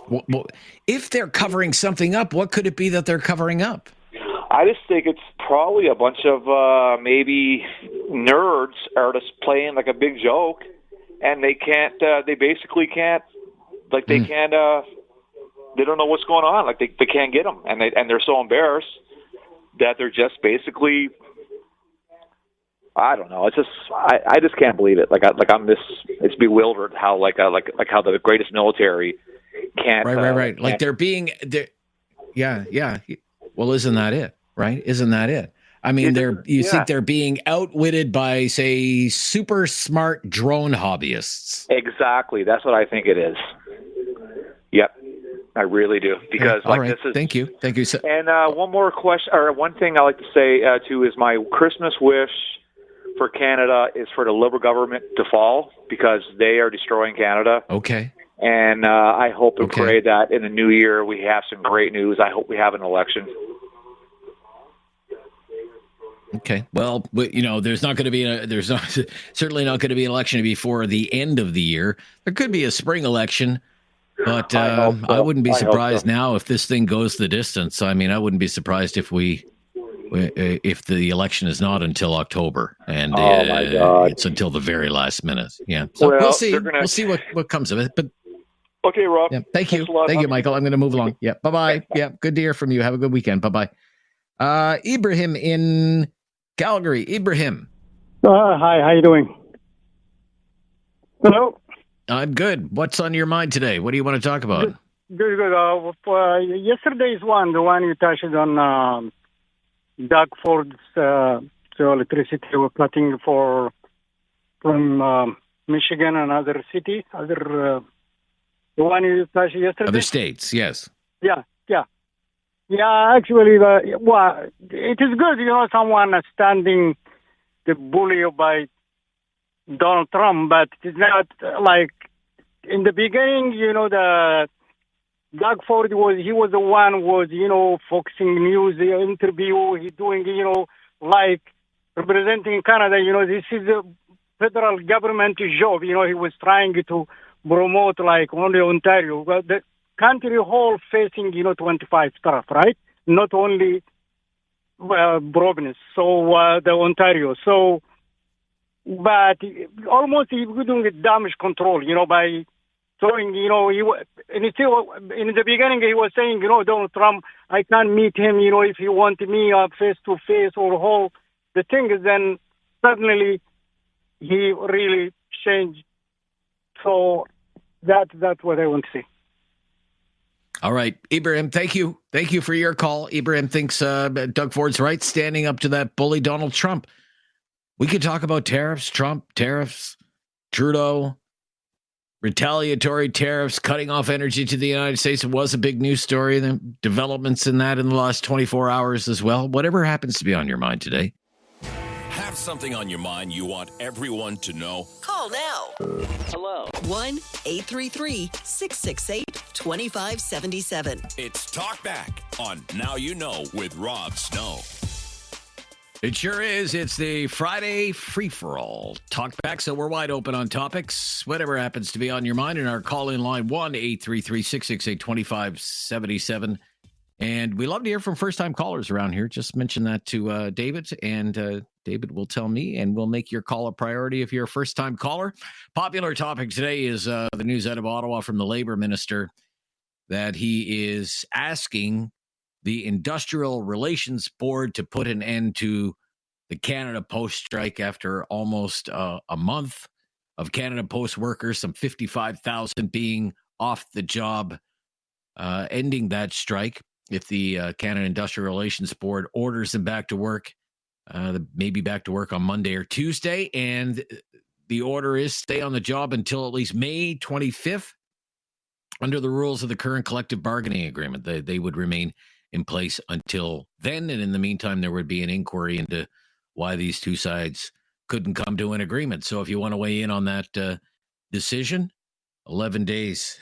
Well, if they're covering something up, what could it be that they're covering up? I just think it's probably a bunch of maybe nerds are just playing like a big joke, and they can't. They basically can't. Like they can't. They don't know what's going on. Like they can't get them, and they're so embarrassed that they're just basically. I don't know. It's just I just can't believe it. I'm this. It's bewildered how how the greatest military can't. Right. Like they're being. Yeah. Well, isn't that it? Right? Isn't that it? I mean, think they're being outwitted by, say, super smart drone hobbyists. Exactly. That's what I think it is. Yep. I really do. Because this is. Thank you. And one more question, or one thing I like to say too, is my Christmas wish for Canada is for the Liberal government to fall, because they are destroying Canada. Okay. And I hope and pray that in the new year we have some great news. I hope we have an election. Okay. Well, there's not going to be certainly not going to be an election before the end of the year. There could be a spring election, but I wouldn't be surprised now if this thing goes the distance. I mean, I wouldn't be surprised if if the election is not until October, and it's until the very last minute. Yeah. So we'll see. We'll see what comes of it. But okay, Rob. Yeah, thank you, Michael. I'm going to move along. Yeah. Bye-bye. Yeah. Good to hear from you. Have a good weekend. Bye-bye. Ibrahim in Calgary. Ibrahim. Hi. How you doing? Hello. I'm good. What's on your mind today? What do you want to talk about? Good. Yesterday's the one you touched on. Doug Ford's electricity were cutting from Michigan and other cities, the one you touched yesterday. Other states, yes. Yeah. Actually, it is good, someone standing the bully by Donald Trump, but it's not like in the beginning, the Doug Ford was the one focusing news, the interview, he doing, representing Canada, this is the federal government job, he was trying to promote only Ontario, but the country whole facing, 25 stuff, right? Not only province, so the Ontario. So, but almost he was doing damage control, by showing, and still in the beginning he was saying, Donald Trump, I can't meet him, if he wanted me face to face or whole. The thing is, then suddenly he really changed. So that's what I want to say. All right, Ibrahim, thank you. Thank you for your call. Ibrahim thinks Doug Ford's right, standing up to that bully Donald Trump. We could talk about tariffs, Trump, tariffs, Trudeau, retaliatory tariffs, cutting off energy to the United States. It was a big news story. The developments in that in the last 24 hours as well. Whatever happens to be on your mind today. Have something on your mind you want everyone to know? Call now. Hello. 1-833-668-2577. It's Talkback on Now You Know with Rob Snow. It sure is. It's the Friday free-for-all Talkback, so we're wide open on topics, whatever happens to be on your mind, in our call-in line, 1-833-668-2577. And we love to hear from first-time callers around here. Just mention that to David, and David will tell me, and we'll make your call a priority if you're a first-time caller. Popular topic today is the news out of Ottawa from the Labour Minister that he is asking the Industrial Relations Board to put an end to the Canada Post strike after almost a month of Canada Post workers, some 55,000 being off the job, ending that strike. If the Canada Industrial Relations Board orders them back to work, maybe back to work on Monday or Tuesday, and the order is stay on the job until at least May 25th. Under the rules of the current collective bargaining agreement, they would remain in place until then, and in the meantime, there would be an inquiry into why these two sides couldn't come to an agreement. So if you want to weigh in on that decision, 11 days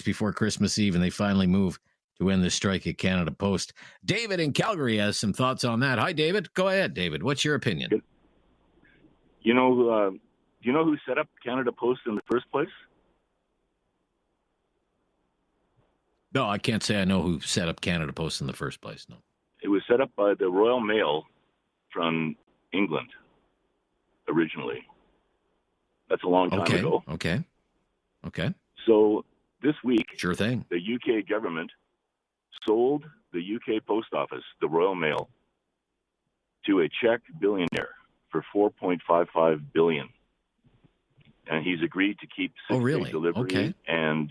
before Christmas Eve, and they finally move to end the strike at Canada Post. David in Calgary has some thoughts on that. Hi, David. Go ahead, David. What's your opinion? Do you know who set up Canada Post in the first place? No, I can't say I know who set up Canada Post in the first place. No. It was set up by the Royal Mail from England. originally. That's a long time ago. Okay. So this week, sure thing, the UK government sold the UK post office, the Royal Mail, to a Czech billionaire for $4.55 billion. And he's agreed to keep six-day delivery and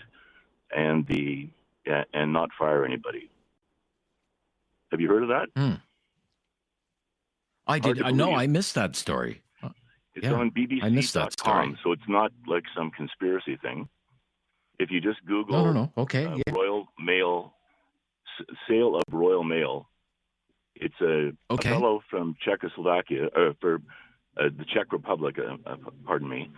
not fire anybody. Have you heard of that? I did. I missed that story. It's on BBC.com, so it's not like some conspiracy thing. If you just Google Royal Mail, sale of Royal Mail, it's a fellow from Czechoslovakia, for the Czech Republic, pardon me,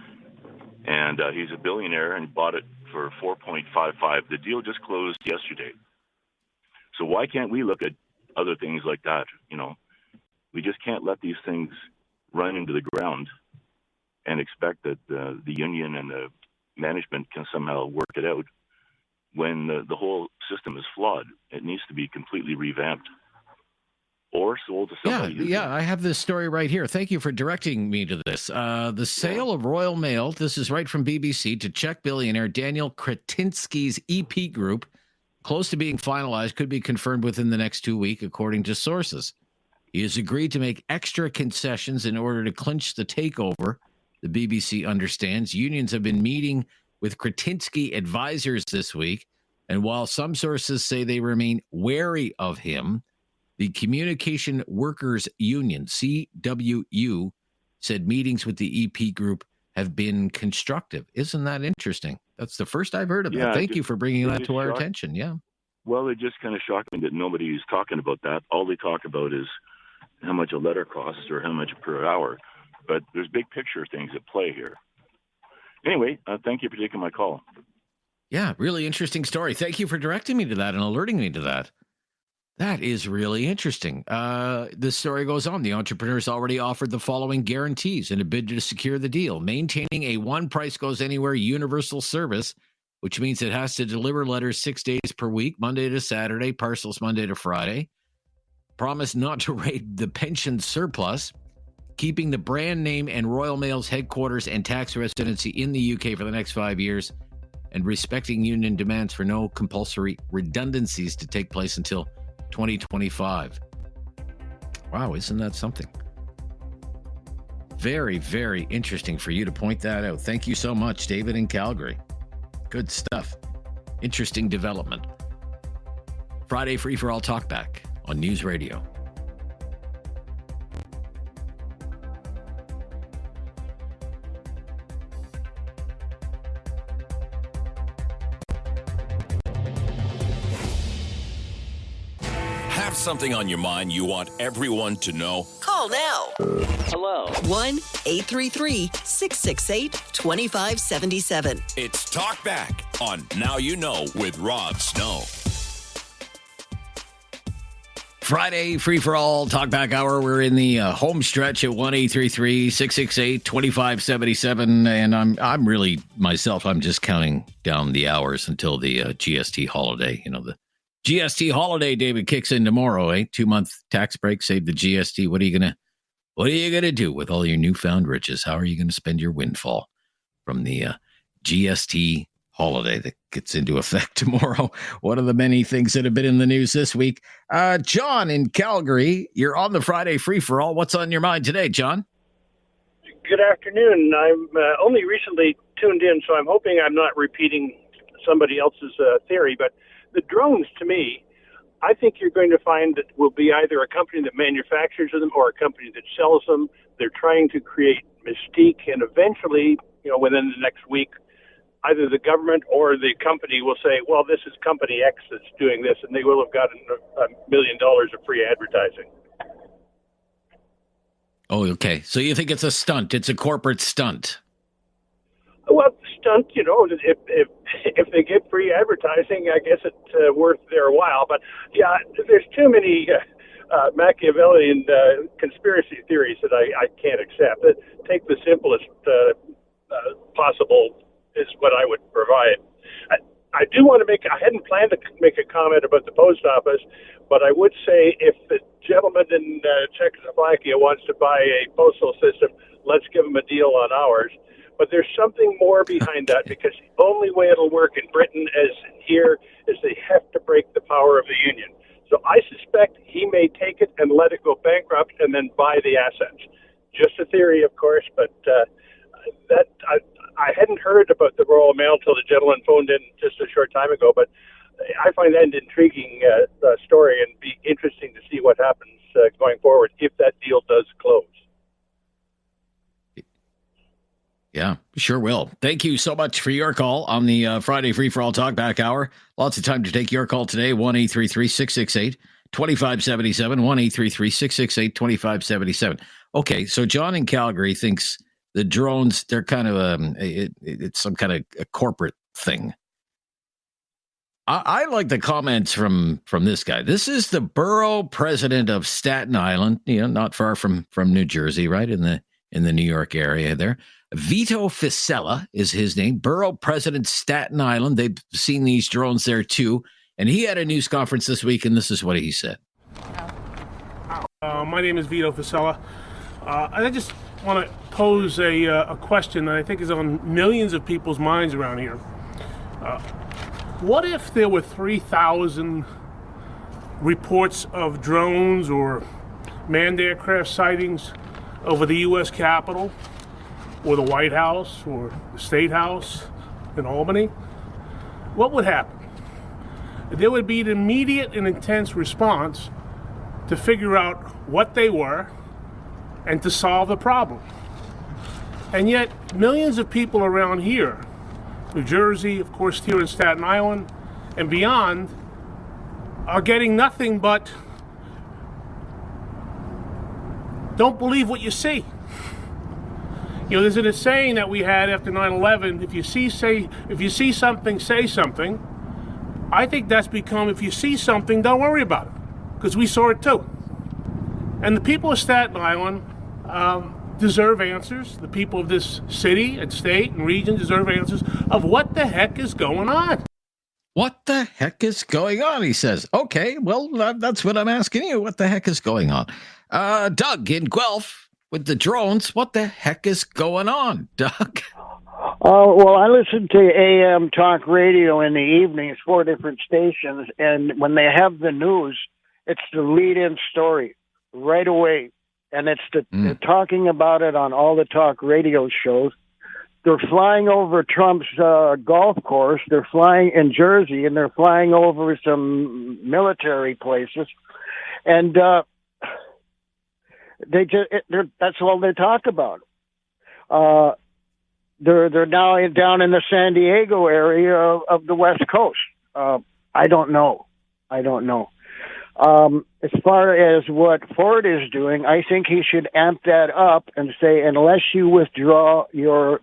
and he's a billionaire and bought it for $4.55. The deal just closed yesterday. So why can't we look at other things like that? We just can't let these things run into the ground and expect that the union and the management can somehow work it out when the whole system is flawed. It needs to be completely revamped or sold to somebody. Yeah, I have this story right here. Thank you for directing me to this. The sale of Royal Mail, this is right from BBC, to Czech billionaire Daniel Kretinsky's EP Group, close to being finalized, could be confirmed within the next 2 weeks, according to sources. He has agreed to make extra concessions in order to clinch the takeover. The BBC understands unions have been meeting with Kretinsky advisors this week, and while some sources say they remain wary of him, the Communication Workers Union, CWU, said meetings with the EP Group have been constructive. Isn't that interesting? That's the first I've heard of that. Thank you for bringing that to our attention. Yeah. Well, it just kind of shocked me that nobody's talking about that. All they talk about is how much a letter costs or how much per hour. But there's big picture things at play here. Anyway, thank you for taking my call. Yeah, really interesting story. Thank you for directing me to that and alerting me to that. That is really interesting. The story goes on. The entrepreneurs already offered the following guarantees in a bid to secure the deal. Maintaining a one price goes anywhere universal service, which means it has to deliver letters 6 days per week, Monday to Saturday, parcels Monday to Friday. Promise not to raid the pension surplus. Keeping the brand name and Royal Mail's headquarters and tax residency in the UK for the next 5 years, and respecting union demands for no compulsory redundancies to take place until 2025. Wow, isn't that something? Very, very interesting for you to point that out. Thank you so much, David in Calgary. Good stuff. Interesting development. Friday Free for All Talkback on News Radio. Something on your mind you want everyone to know? Call now. Hello. 1-833-668-2577. It's Talkback on Now You Know with Rob Snow. Friday, free for all, Talkback Hour. We're in the home stretch at 1-833-668-2577. And I'm really, myself, I'm just counting down the hours until the GST holiday. The GST holiday, David, kicks in tomorrow, 2-month tax break, save the GST. What are you gonna do with all your newfound riches? How are you gonna spend your windfall from the GST holiday that gets into effect tomorrow? One of the many things that have been in the news this week. John in Calgary, you're on the Friday Free for All. What's on your mind today, John? Good afternoon. I'm only recently tuned in, so I'm hoping I'm not repeating somebody else's theory, but the drones, to me, I think you're going to find that will be either a company that manufactures them or a company that sells them. They're trying to create mystique, and eventually, within the next week, either the government or the company will say, well, this is company X that's doing this, and they will have gotten $1 million of free advertising. Oh, okay. So you think it's a stunt? It's a corporate stunt. Well, stunt, if they get free advertising, I guess it's worth their while. But, yeah, there's too many Machiavellian conspiracy theories that I can't accept. Take the simplest possible is what I would provide. I do want to I hadn't planned to make a comment about the post office, but I would say if the gentleman in Czechoslovakia wants to buy a postal system, let's give him a deal on ours. But there's something more behind that, because the only way it'll work in Britain as here is they have to break the power of the union. So I suspect he may take it and let it go bankrupt and then buy the assets. Just a theory, of course, but I hadn't heard about the Royal Mail until the gentleman phoned in just a short time ago, but I find that an intriguing story, and be interesting to see what happens going forward if that deal does close. Yeah, sure will. Thank you so much for your call on the Friday Free for All Talkback Hour. Lots of time to take your call today. 1-833-668-2577. 1-833-668-2577. Okay, so John in Calgary thinks the drones, they're kind of it's some kind of a corporate thing. I like the comments from this guy. This is the borough president of Staten Island, not far from New Jersey, right in the New York area there. Vito Fisella is his name. Borough president, Staten Island. They've seen these drones there too, and he had a news conference this week, and this is what he said. My name is Vito Fisella. I just want to pose a question that I think is on millions of people's minds around here. What if there were 3,000 reports of drones or manned aircraft sightings over the U.S. Capitol or the White House or the State House in Albany? What would happen? There would be an immediate and intense response to figure out what they were and to solve the problem. And yet, millions of people around here, New Jersey, of course, here in Staten Island, and beyond, are getting nothing but don't believe what you see. There's a saying that we had after 9/11, if you see something, say something. I think that's become, if you see something, don't worry about it, because we saw it too. And the people of Staten Island deserve answers. The people of this city and state and region deserve answers of what the heck is going on. What the heck is going on, he says. Okay, well, that's what I'm asking you. What the heck is going on? Doug in Guelph with the drones. What the heck is going on, Doug? Well, I listen to AM talk radio in the evenings, 4 different stations, and when they have the news, it's the lead-in story right away. And it's they're talking about it on all the talk radio shows. They're flying over Trump's golf course. They're flying in Jersey, and they're flying over some military places. And that's all they talk about. They're now down in the San Diego area of the West Coast. I don't know. As far as what Ford is doing, I think he should amp that up and say, unless you withdraw your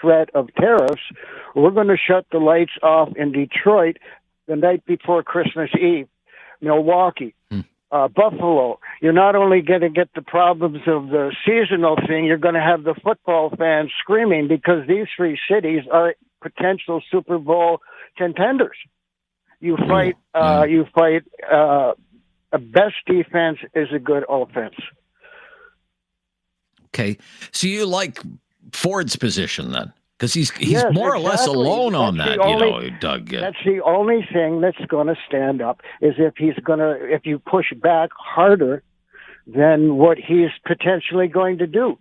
threat of tariffs, we're going to shut the lights off in Detroit the night before Christmas Eve, Milwaukee, Buffalo. You're not only going to get the problems of the seasonal thing, you're going to have the football fans screaming, because these 3 cities are potential Super Bowl contenders. You fight. A best defense is a good offense. Okay, so you like Ford's position then, because he's more or less alone on that. Doug. That's the only thing that's going to stand up, is if you push back harder than what he's potentially going to do.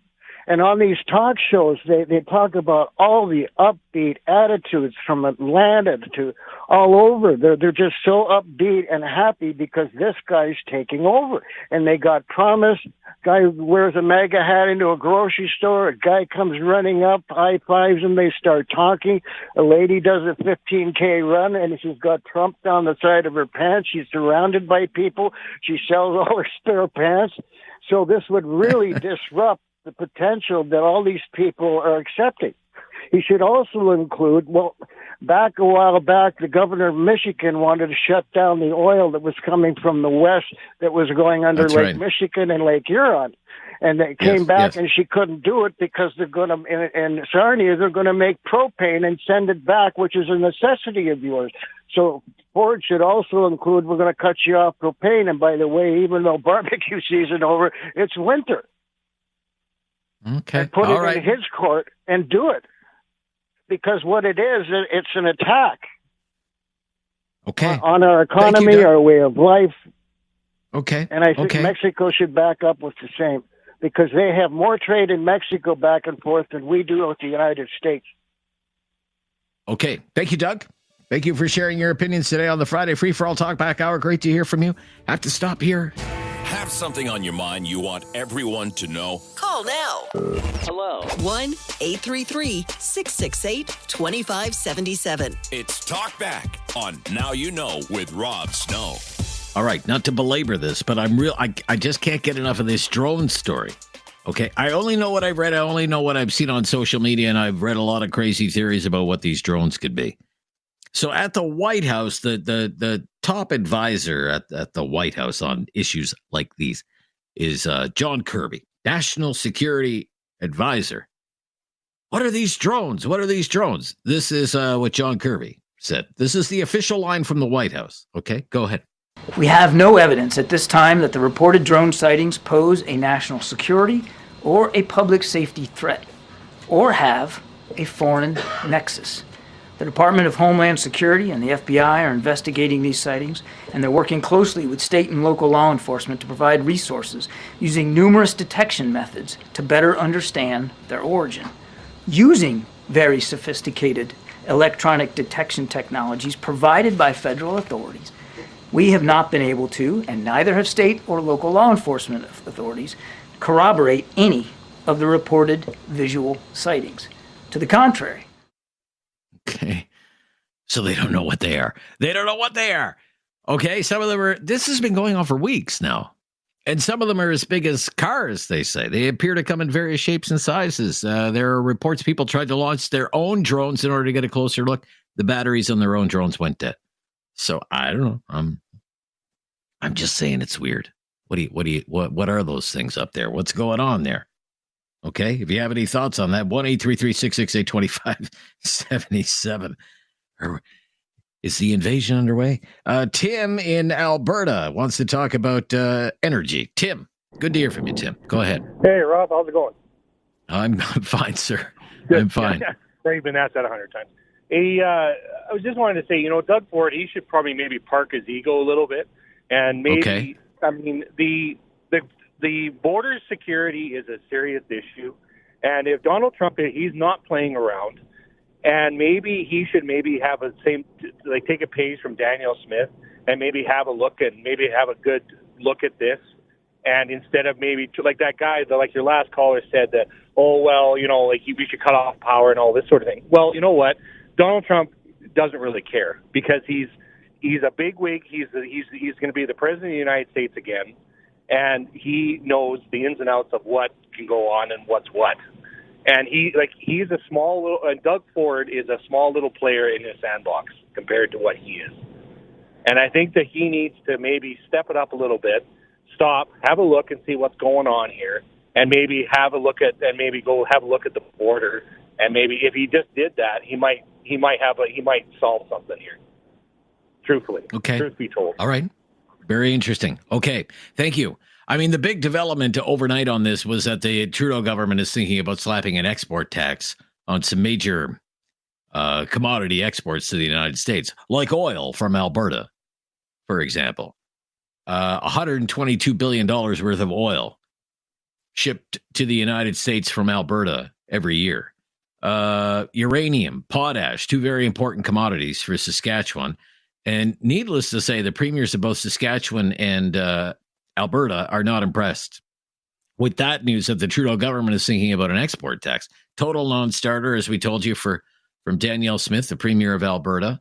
And on these talk shows, they talk about all the upbeat attitudes from Atlanta to all over. They're just so upbeat and happy because this guy's taking over. And they got promised. Guy wears a MAGA hat into a grocery store. A guy comes running up, high fives him. They start talking. A lady does a 15K run, and she's got Trump down the side of her pants. She's surrounded by people. She sells all her spare pants. So this would really disrupt the potential that all these people are accepting. He should also include, a while back, the governor of Michigan wanted to shut down the oil that was coming from the west that was going under Lake Michigan and Lake Huron. And they came back and she couldn't do it because they're going to, in Sarnia, they're going to make propane and send it back, which is a necessity of yours. So Ford should also include, we're going to cut you off propane. And by the way, even though barbecue season over, it's winter. Okay. And put it in his court and do it. Because what it is, it's an attack. Okay. On our economy, our way of life. Okay. And I think Mexico should back up with the same, because they have more trade in Mexico back and forth than we do with the United States. Okay. Thank you, Doug. Thank you for sharing your opinions today on the Friday Free for All Talkback Hour. Great to hear from you. Have to stop here. Have something on your mind you want everyone to know? Call now. Hello. 1-833-668-2577. It's Talkback on Now You Know with Rob Snow. All right, not to belabor this, but I just can't get enough of this drone story. Okay, I only know what I've read. I only know what I've seen on social media, and I've read a lot of crazy theories about what these drones could be. So at the White House, the top advisor at the White House on issues like these is John Kirby, National Security Advisor. What are these drones? What are these drones? This is what John Kirby said. This is the official line from the White House. Okay, go ahead. We have no evidence at this time that the reported drone sightings pose a national security or a public safety threat, or have a foreign nexus. The Department of Homeland Security and the FBI are investigating these sightings, and they're working closely with state and local law enforcement to provide resources using numerous detection methods to better understand their origin. Using very sophisticated electronic detection technologies provided by federal authorities, we have not been able to, and neither have state or local law enforcement authorities, corroborate any of the reported visual sightings. To the contrary. Okay. So they don't know what they are. They don't know what they are. Okay. Some of them this has been going on for weeks now. And some of them are as big as cars, they say. They appear to come in various shapes and sizes. There are reports people tried to launch their own drones in order to get a closer look. The batteries on their own drones went dead. So I don't know. I'm just saying it's weird. What are those things up there? What's going on there? Okay, if you have any thoughts on that, 1-833-668-2577. Is the invasion underway? Tim in Alberta wants to talk about energy. Tim, good to hear from you, Tim. Go ahead. Hey, Rob, how's it going? I'm fine, sir. Good. I'm fine. You've been asked that 100 times. Hey, I was just wanting to say, Doug Ford, he should probably maybe park his ego a little bit, and maybe, I mean, the border security is a serious issue, and if Donald Trump, he's not playing around, and maybe he should have take a page from Danielle Smith and maybe have a look and maybe have a good look at this, and instead of maybe like that guy, like your last caller said that, we should cut off power and all this sort of thing. Well, you know what? Donald Trump doesn't really care because he's a bigwig. He's going to be the president of the United States again. And he knows the ins and outs of what can go on and what's what. And he's a small little, Doug Ford is a small little player in his sandbox compared to what he is. And I think that he needs to maybe step it up a little bit, stop, have a look and see what's going on here, and maybe go have a look at the border. And maybe if he just did that, he might solve something here. Truthfully. Okay. Truth be told. All right. Very interesting. Okay. Thank you. I mean, the big development overnight on this was that the Trudeau government is thinking about slapping an export tax on some major commodity exports to the United States, like oil from Alberta, for example. $122 billion worth of oil shipped to the United States from Alberta every year. Uranium, potash, two very important commodities for Saskatchewan. And needless to say, the premiers of both Saskatchewan and Alberta are not impressed with that news that the Trudeau government is thinking about an export tax. Total non-starter, as we told you, from Danielle Smith, the premier of Alberta.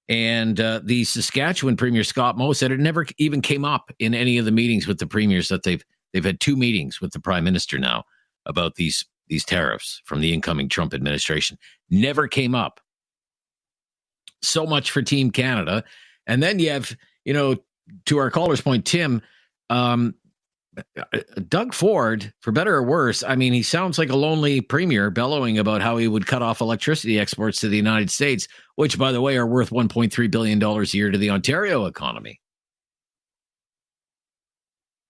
And the Saskatchewan premier, Scott Moe, said it never even came up in any of the meetings with the premiers that they've had two meetings with the prime minister now about these tariffs from the incoming Trump administration. Never came up. So much for Team Canada. And then you have, to our caller's point, Tim, Doug Ford, for better or worse, I mean, he sounds like a lonely premier bellowing about how he would cut off electricity exports to the United States, which, by the way, are worth $1.3 billion a year to the Ontario economy.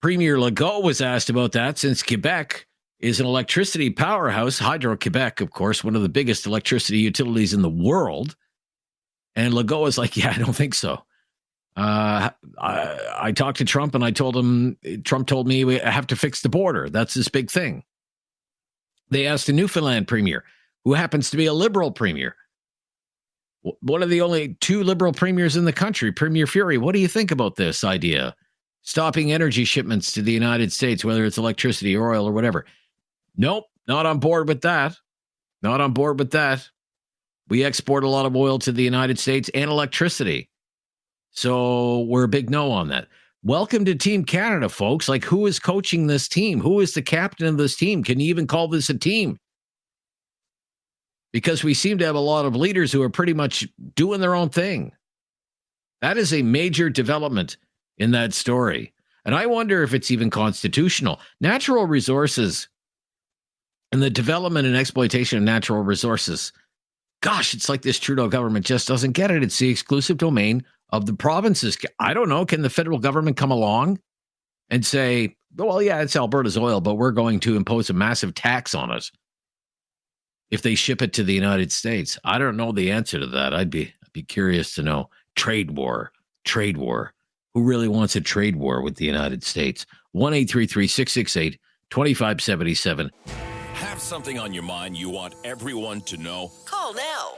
Premier Legault was asked about that since Quebec is an electricity powerhouse. Hydro-Quebec, of course, one of the biggest electricity utilities in the world. And Legault was like, yeah, I don't think so. I talked to Trump and I told him, Trump told me we have to fix the border. That's this big thing. They asked a Newfoundland premier, who happens to be a liberal premier. One of the only two liberal premiers in the country, Premier Fury. What do you think about this idea? Stopping energy shipments to the United States, whether it's electricity or oil or whatever. Nope, not on board with that. Not on board with that. We export a lot of oil to the United States and electricity. So we're a big no on that. Welcome to Team Canada, folks. Like, who is coaching this team? Who is the captain of this team? Can you even call this a team? Because we seem to have a lot of leaders who are pretty much doing their own thing. That is a major development in that story. And I wonder if it's even constitutional. Natural resources and the development and exploitation of natural resources. Gosh, it's like this Trudeau government just doesn't get it. It's the exclusive domain of the provinces. I don't know. Can the federal government come along and say, well, yeah, it's Alberta's oil, but we're going to impose a massive tax on it if they ship it to the United States? I don't know the answer to that. I'd be curious to know. Trade war. Who really wants a trade war with the United States? 1-833-668-2577. Have something on your mind you want everyone to know? Call now.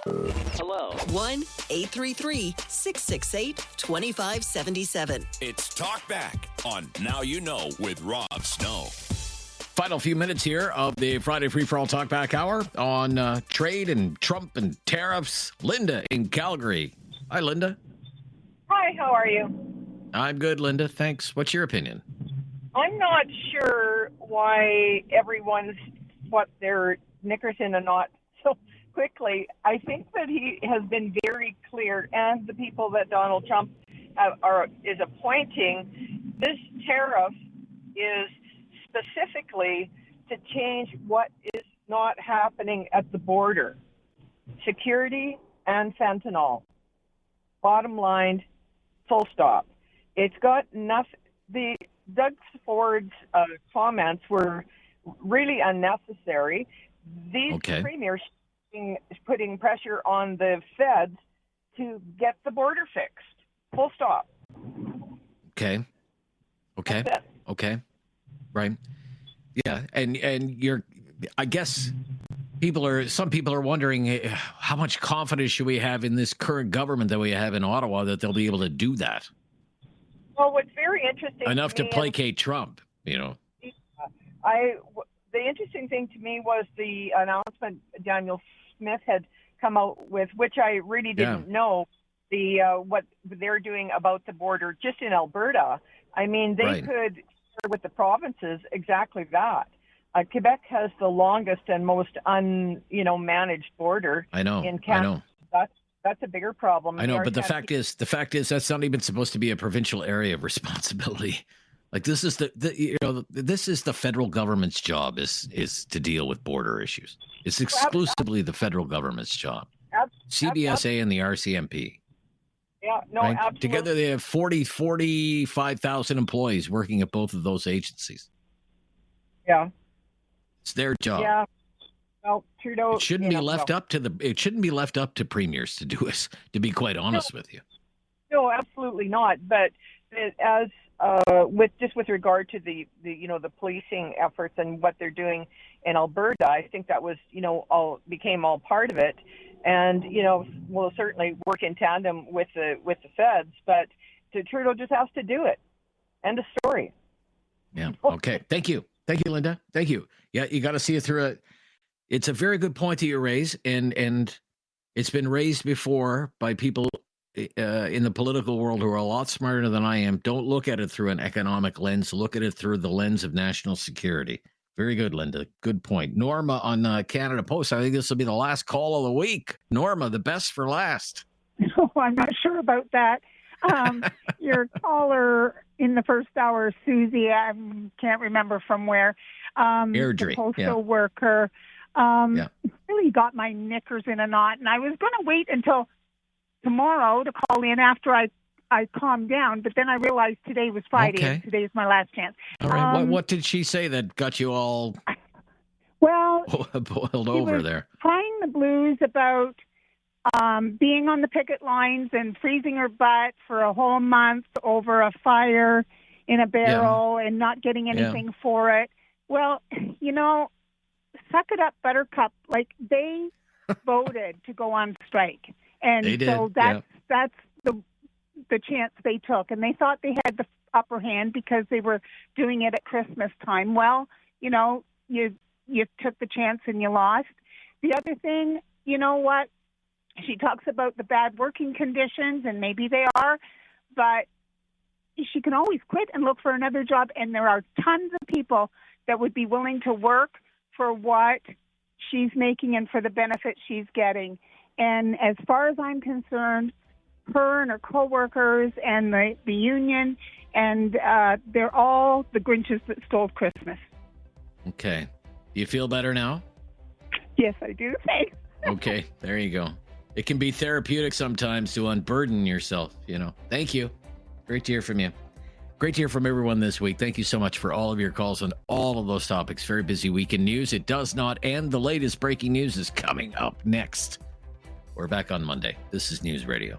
Hello. 1-833-668-2577. It's Talkback on Now You Know with Rob Snow. Final few minutes here of the Friday Free For All Talkback Hour on trade and Trump and tariffs. Linda in Calgary. Hi, Linda. Hi, how are you? I'm good, Linda. Thanks. What's your opinion? I'm not sure why everyone's what their knickers in a knot so quickly. I think that he has been very clear, and the people that Donald Trump is appointing. This tariff is specifically to change what is not happening at the border: security and fentanyl. Bottom line, full stop. It's got nothing. The Doug Ford's comments were really unnecessary. These premiers putting pressure on the feds to get the border fixed. Full stop. Okay. Right. Yeah, and you're. I guess some people are wondering how much confidence should we have in this current government that we have in Ottawa that they'll be able to do that. Well, what's very interesting enough to placate Trump, you know. The interesting thing to me was the announcement Daniel Smith had come out with, which I really didn't know, what they're doing about the border just in Alberta. I mean, they could share with the provinces exactly that. Quebec has the longest and most managed border in Canada. That's a bigger problem. I know, but the fact is that's not even supposed to be a provincial area of responsibility. Like, this is this is the federal government's job is to deal with border issues. It's exclusively the federal government's job. CBSA and the RCMP. Yeah, no, right? absolutely. Together they have 45,000 employees working at both of those agencies. Yeah. It's their job. Yeah. Well, Trudeau. It shouldn't be left up to premiers to do it, to be quite honest with you. No, absolutely not. But as with regard to the policing efforts and what they're doing in Alberta, I think that was became all part of it, and we'll certainly work in tandem with the feds. But Trudeau just has to do it. End of story. Yeah. Okay. Thank you, Linda. Thank you. Yeah, you got to see it through it. It's a very good point that you raise, and it's been raised before by people in the political world who are a lot smarter than I am. Don't look at it through an economic lens. Look at it through the lens of national security. Very good, Linda. Good point. Norma on Canada Post. I think this will be the last call of the week. Norma, the best for last. No, I'm not sure about that. Your caller, in the first hour, Susie, I can't remember from where, Airdrie, the postal worker, really got my knickers in a knot. And I was going to wait until tomorrow to call in after I calmed down. But then I realized today was Friday, and today is my last chance. All right. What did she say that got you all boiled over there? Crying the blues about being on the picket lines and freezing her butt for a whole month over a fire in a barrel and not getting anything for it. Well, suck it up, Buttercup. Like, they voted to go on strike. And so that's the chance they took. And they thought they had the upper hand because they were doing it at Christmas time. Well, you took the chance and you lost. The other thing, you know what? She talks about the bad working conditions, and maybe they are, but she can always quit and look for another job. And there are tons of people that would be willing to work for what she's making and for the benefit she's getting. And as far as I'm concerned, her and her coworkers and the union, and they're all the Grinches that stole Christmas. Okay. Do you feel better now? Yes, I do. Thanks. Okay, there you go. It can be therapeutic sometimes to unburden yourself, Thank you. Great to hear from you. Great to hear from everyone this week. Thank you so much for all of your calls on all of those topics. Very busy week in news. It does not end. The latest breaking news is coming up next. We're back on Monday. This is News Radio.